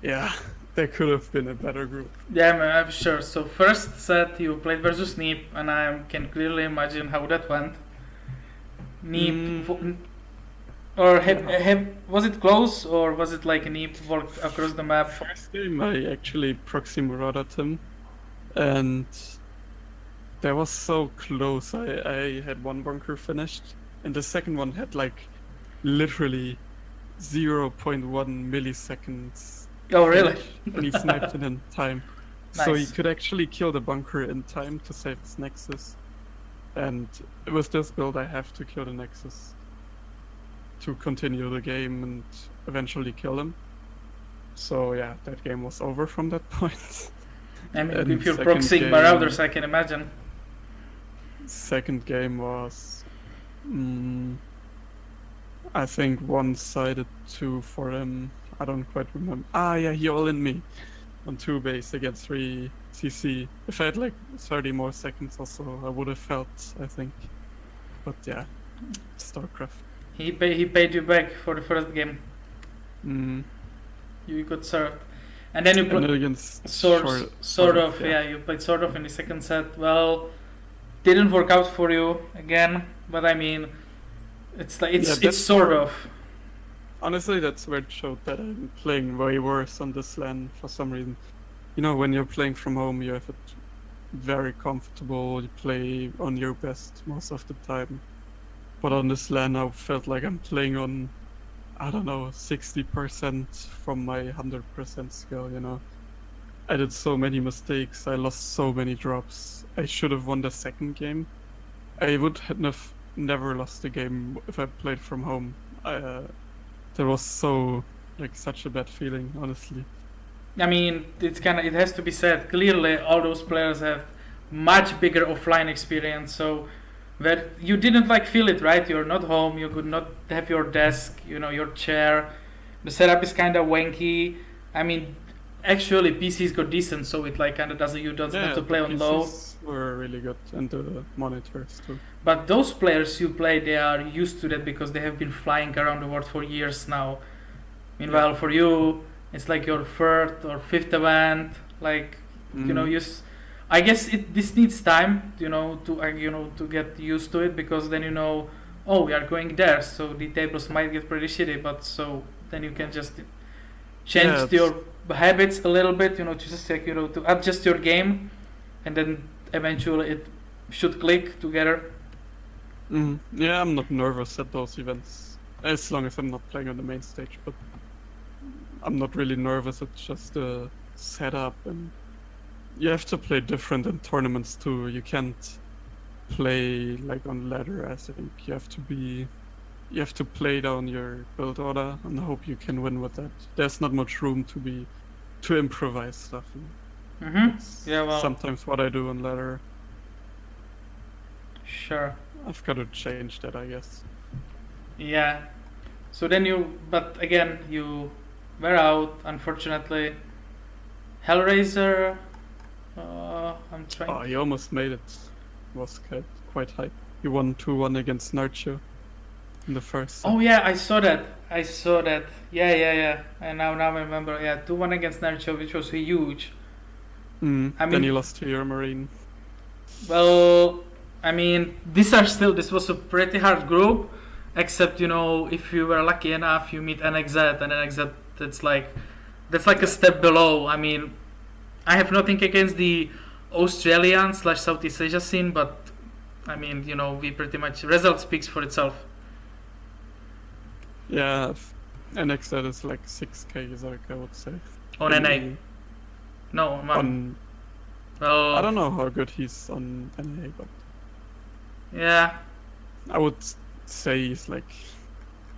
Yeah. There could have been a better group. Yeah, I'm sure. So first set you played versus Neep, and I can clearly imagine how that went. Neep, or was it close, or was it like Neep walked across the map? First game I actually proxy marauded him, and that was so close. I had one bunker finished, and the second one had like literally 0.1 milliseconds. Oh really? And he sniped it in time. Nice. So he could actually kill the bunker in time to save his Nexus. And with this build I have to kill the Nexus to continue the game and eventually kill him. So yeah, that game was over from that point. I mean, if you're proxying Marauders, I can imagine. Second game was... I think one-sided 2 for him. I don't quite remember. Yeah, he all-in me on 2 base against 3 CC. If I had like 30 more seconds or so, I would have felt, I think. But yeah, StarCraft. He paid you back for the first game. You got served. And then you played against sort of, you played sort of in the second set. Well, didn't work out for you again, but I mean, it's like it's sort of. Honestly, that's where it showed that I'm playing way worse on this LAN for some reason. You know, when you're playing from home, you have it very comfortable, you play on your best most of the time. But on this LAN, I felt like I'm playing on, I don't know, 60% from my 100% skill, you know. I did so many mistakes, I lost so many drops. I should have won the second game. I would have never lost the game if I played from home. That was such a bad feeling, honestly. I mean, it has to be said. Clearly, all those players have much bigger offline experience. So that you didn't like feel it, right? You're not home. You could not have your desk, your chair. The setup is kind of wanky. I mean, actually, PCs got decent, so it like kind of doesn't. You don't have to play on low. PCs were really good, and the monitors too. But those players you play, they are used to that because they have been flying around the world for years now. Meanwhile, for you, it's like your third or fifth event. Like, I guess this needs time, to get used to it, because then oh, we are going there, so the tables might get pretty shitty, but so then you can just change your habits a little bit, to just like, to adjust your game, and then eventually it should click together. Yeah, I'm not nervous at those events, as long as I'm not playing on the main stage, but I'm not really nervous. It's just the setup, and you have to play different in tournaments too. You can't play like on ladder. I think you have to play down your build order and hope you can win with that. There's not much room to improvise stuff. Yeah, well, sometimes what I do on ladder. Sure. I've got to change that, I guess. Yeah. So then but again, you were out, unfortunately. Hellraiser, I'm trying. Oh, he almost made it. Was quite hype. He won 2-1 against Nacho in the first set. Oh yeah, I saw that. Yeah. And now I remember. Yeah, 2-1 against Nacho, which was huge. Then he lost to your Marine. Well, I mean, this was a pretty hard group, except if you were lucky enough, you meet NXZ, and NXZ that's like a step below. I mean, I have nothing against the Australian / Southeast Asia scene, but I mean, we pretty much result speaks for itself. Yeah, NXZ is like 6K, I would say. On NA. No, on. Well, I don't know how good he's on NA, but yeah, I would say he's like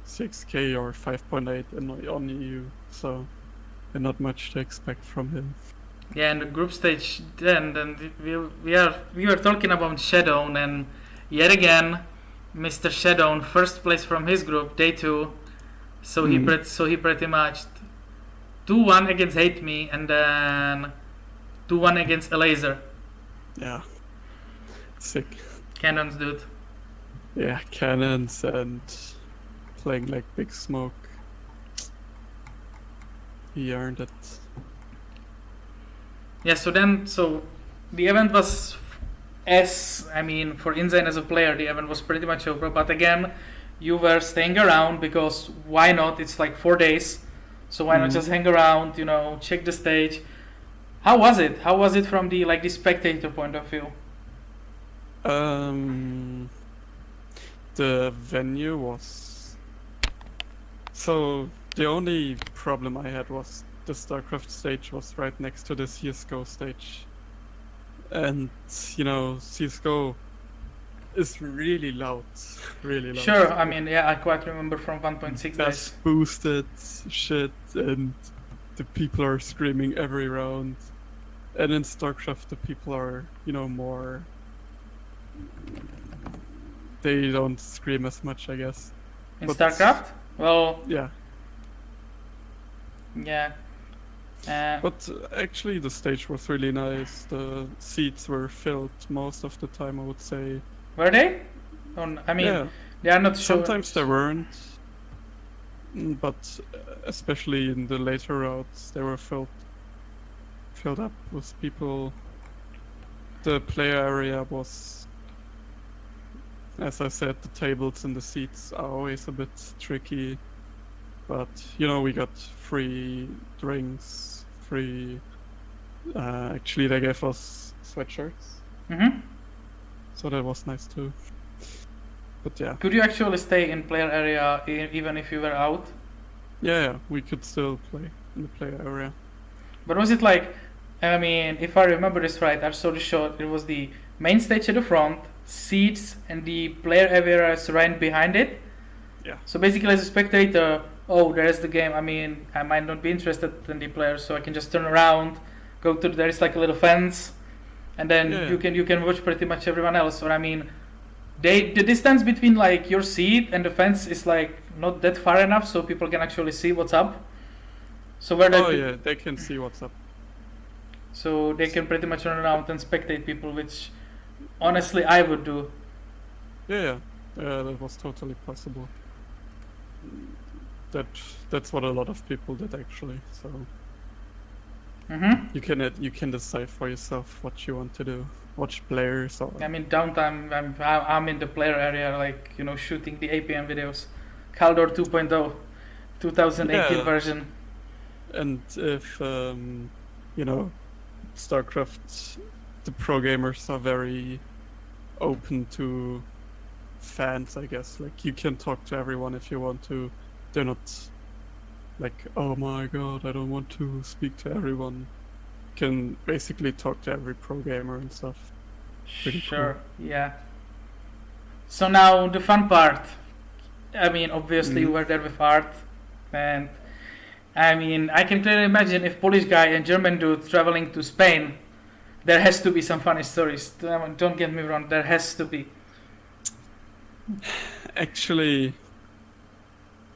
6K or 5.8 on EU, so there's not much to expect from him. Yeah, in the group stage, then we were talking about Shadow, and yet again, Mr. Shadow, first place from his group, day 2. So he pretty much 2-1 against Hate Me, and then 2-1 against Laser. Yeah, sick. Cannons, dude. Yeah, cannons and playing like Big Smoke. He earned it. Yeah, so the event was, for InZaNe as a player, the event was pretty much over. But again, you were staying around because why not? It's like 4 days, so why not just hang around? Check the stage. How was it? How was it from the spectator point of view? The venue was. So the only problem I had was the StarCraft stage was right next to the CSGO stage. And, CSGO is really loud. Really loud. Sure, I mean, yeah, I quite remember from 1.6 That's days. boosted shit, and the people are screaming every round. And in StarCraft, the people are, more. They don't scream as much, I guess. In StarCraft? Well, yeah. Yeah. But actually, the stage was really nice. The seats were filled most of the time, I would say. Were they? Yeah. They are not sure. Sometimes they weren't, but especially in the later routes, they were filled up with people. The player area was, as I said, the tables and the seats are always a bit tricky. But, we got free drinks, actually they gave us sweatshirts. So that was nice too. But yeah. Could you actually stay in player area even if you were out? Yeah, we could still play in the player area. But was it like, if I remember this right, I saw the shot, it was the main stage at the front, seats, and the player area is right behind it. Yeah. So basically as a spectator, oh, there's the game. I mean, I might not be interested in the player, so I can just turn around, go to there is like a little fence, and then Yeah. you can watch pretty much everyone else. Or I mean, the distance between like your seat and the fence is like not that far enough, so people can actually see what's up. So where Oh they yeah, they can see what's up. so they can pretty much run around and spectate people, which honestly I would do. Yeah, that was totally possible. That that's what a lot of people did actually. So Mm-hmm. you can decide for yourself what you want to do, watch players or I mean, downtime. I'm in the player area, like shooting the APM videos, Caldor 2.0, 2018 Yeah. version. and if you know StarCraft, the pro gamers are very open to fans, I guess. Like you can talk to everyone if you want to. They're not like, oh my god, I don't want to speak to everyone. Can basically talk to every pro gamer and stuff. Pretty Sure. Yeah. So now the fun part. I mean, obviously you Mhm. were there with Art, and I mean, I can clearly imagine if Polish guy and German dude traveling to Spain, there has to be some funny stories. Don't get me wrong, there has to be. Actually,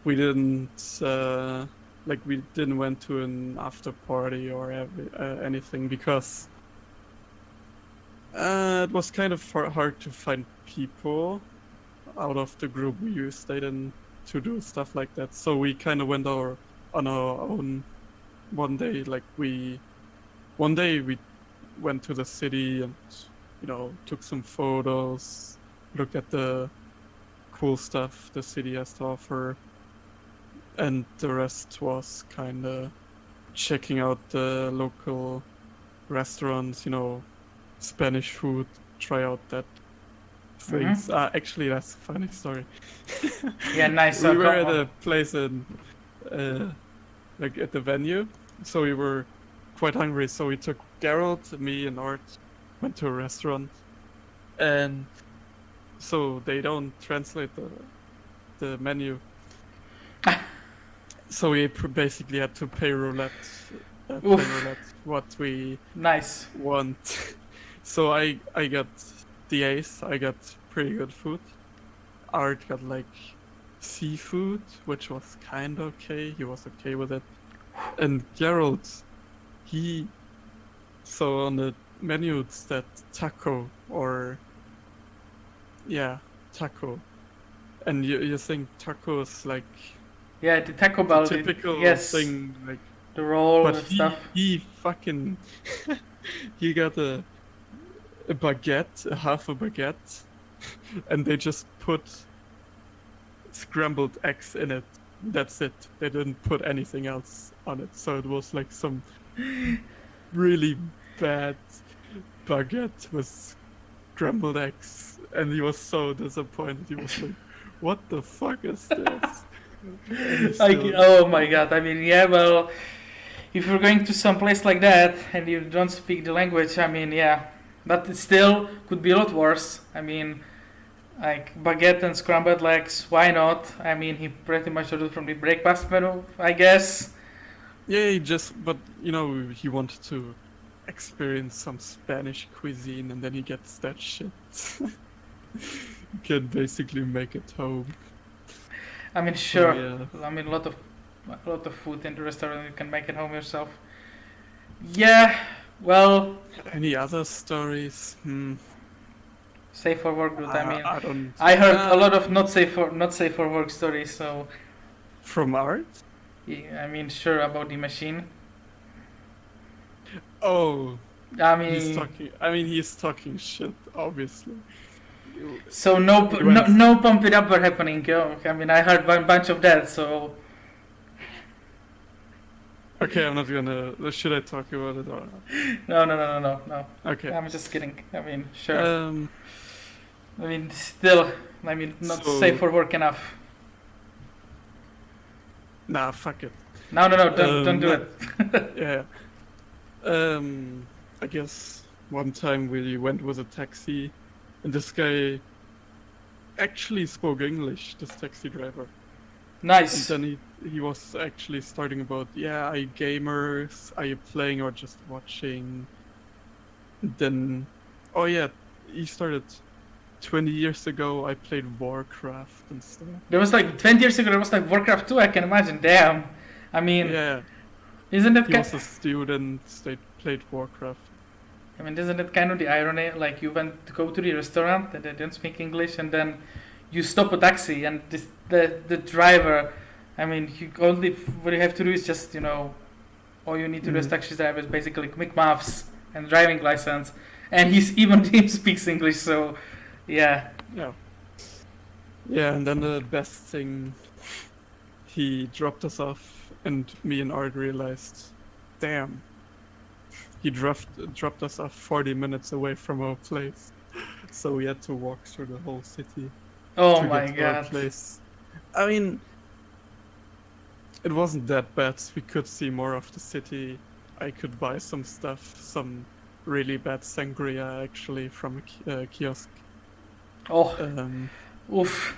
we didn't we didn't went to an after party or anything because it was kind of hard to find people out of the group we stayed in to do stuff like that. So we kind of went on our own one day. One day we went to the city and took some photos, looked at the cool stuff the city has to offer, and the rest was kind of checking out the local restaurants, Spanish food, try out that things. Actually, that's a funny story. Yeah, nice. We were at a place in, at the venue, so we were quite hungry. So we took Geralt, me, and Art, went to a restaurant, and so they don't translate the menu. So we basically had to play roulette what we Nice. want. So I got the ace. I got pretty good food. Art got like seafood, which was kind of okay. He was okay with it. And Gerald, he so on the menu it's that taco or taco, and you think taco is like Yeah, the Taco the Bell. typical Yes. thing, like, The roll but and stuff. he fucking he got a baguette, a half a baguette, and they just put scrambled eggs in it. That's it. They didn't put anything else on it. So it was like some really bad baguette with scrambled eggs. And he was so disappointed. He was like, what the fuck is this? Oh my god. I mean, yeah, well, if you're going to some place like that and you don't speak the language, I mean, yeah, but it still could be a lot worse. I mean, like baguette and scrambled eggs, why not? I mean, he pretty much ordered from the breakfast menu, I guess. Yeah, but he wanted to experience some Spanish cuisine, and then he gets that shit. You can basically make it home. I mean, sure. Yeah. I mean, a lot of food in the restaurant. You can make it home yourself. Yeah. Well, Any other stories? safe for work, dude. I mean, I don't. I heard a lot of not safe for work stories. So, From Art? yeah, I mean, sure about the machine. Oh, I mean, he's talking shit, obviously. so no, He no, went- no pump it up are happening. Yo. I mean, I heard one bunch of that. So, Okay, I'm not gonna. Should I talk about it or not? no. Okay. I'm just kidding. I mean, sure. I mean, still, I mean, not So- safe for work enough. Nah, fuck it. No, don't do no. it. Yeah. I guess one time we went with a taxi, and this guy actually spoke English, this taxi driver. And Nice. then he was actually starting about, yeah, are you gamers? Are you playing or just watching? Then, oh yeah, he started 20 years ago. I played Warcraft and stuff. There was like 20 years ago. There was like Warcraft 2. I can imagine. Damn. I mean, Yeah, isn't that he kind? was a student. They played Warcraft. I mean, isn't it kind of the irony? Like you went to go to the restaurant and they didn't speak English, and then you stop a taxi and the driver. I mean, what you have to do is just all you need to do as taxi driver is basically quick maths and driving license, and even him speaks English. So, yeah. Yeah. Yeah, and then the best thing, he dropped us off, and me and Art realized, damn, he dropped us off 40 minutes away from our place, so we had to walk through the whole city Oh to my get to our god. place. I mean, it wasn't that bad. We could see more of the city. I could buy some stuff, some really bad sangria actually from a kiosk. Oh, Um, oof.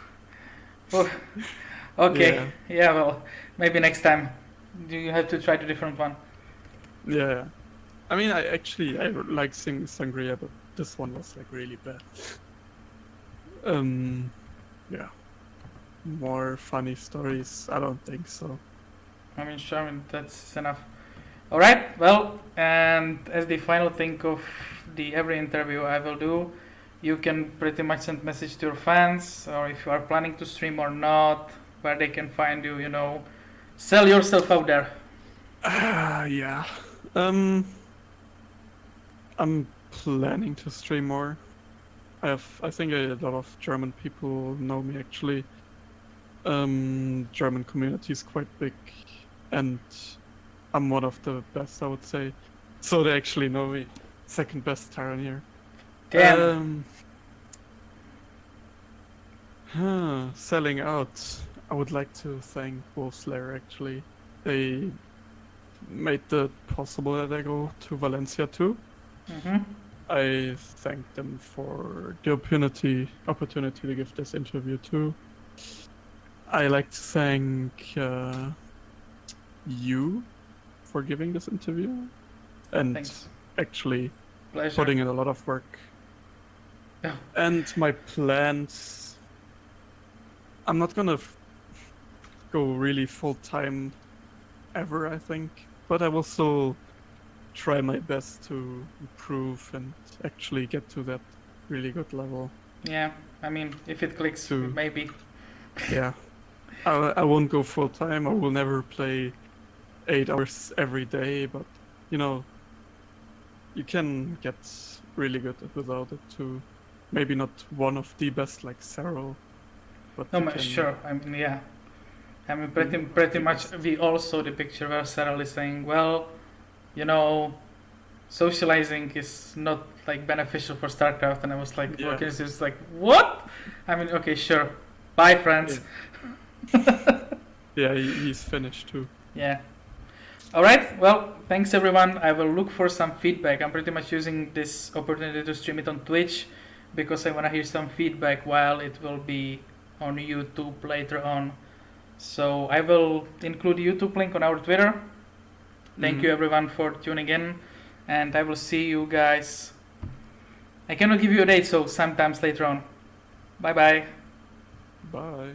Oh. Okay. Yeah. Well, maybe next time you have to try the different one. yeah. I mean, I like sangria, but this one was like really bad. Yeah. More funny stories? I don't think so. I mean, sure. I mean, that's enough. All right. Well, and as the final thing of the every interview I will do, you can pretty much send message to your fans, or if you are planning to stream or not, where they can find you. Sell yourself out there. Yeah. I'm planning to stream more. I think a lot of German people know me actually. German community is quite big, and I'm one of the best, I would say. So they actually know me. Second best Terran here. Damn. Selling out. I would like to thank Lair actually. They made it possible that I go to Valencia too. Mm-hmm. I thank them for the opportunity to give this interview too. I like to thank you for giving this interview and Thanks. actually Pleasure. putting in a lot of work. Yeah. And my plans, I'm not gonna go really full time ever, I think, but I will still try my best to improve and actually get to that really good level. Yeah. I mean, if it clicks, To- maybe. Yeah. I won't go full time. I will never play 8 hours every day, but you can get really good without it too. Maybe not one of the best like Sarah, but No, you but can- sure. I mean, yeah. I mean, pretty much. We all saw the picture where Sarah is saying, "Well, socializing is not like beneficial for StarCraft," and I was like, Yeah. "Okay, so it's like what?" I mean, okay, sure. Bye, friends. Yeah, he's finished too. Yeah. All right. Well, thanks everyone. I will look for some feedback. I'm pretty much using this opportunity to stream it on Twitch because I want to hear some feedback while it will be on YouTube later on. So I will include the YouTube link on our Twitter. Thank you everyone for tuning in, and I will see you guys. I cannot give you a date, so sometimes later on. Bye bye. Bye.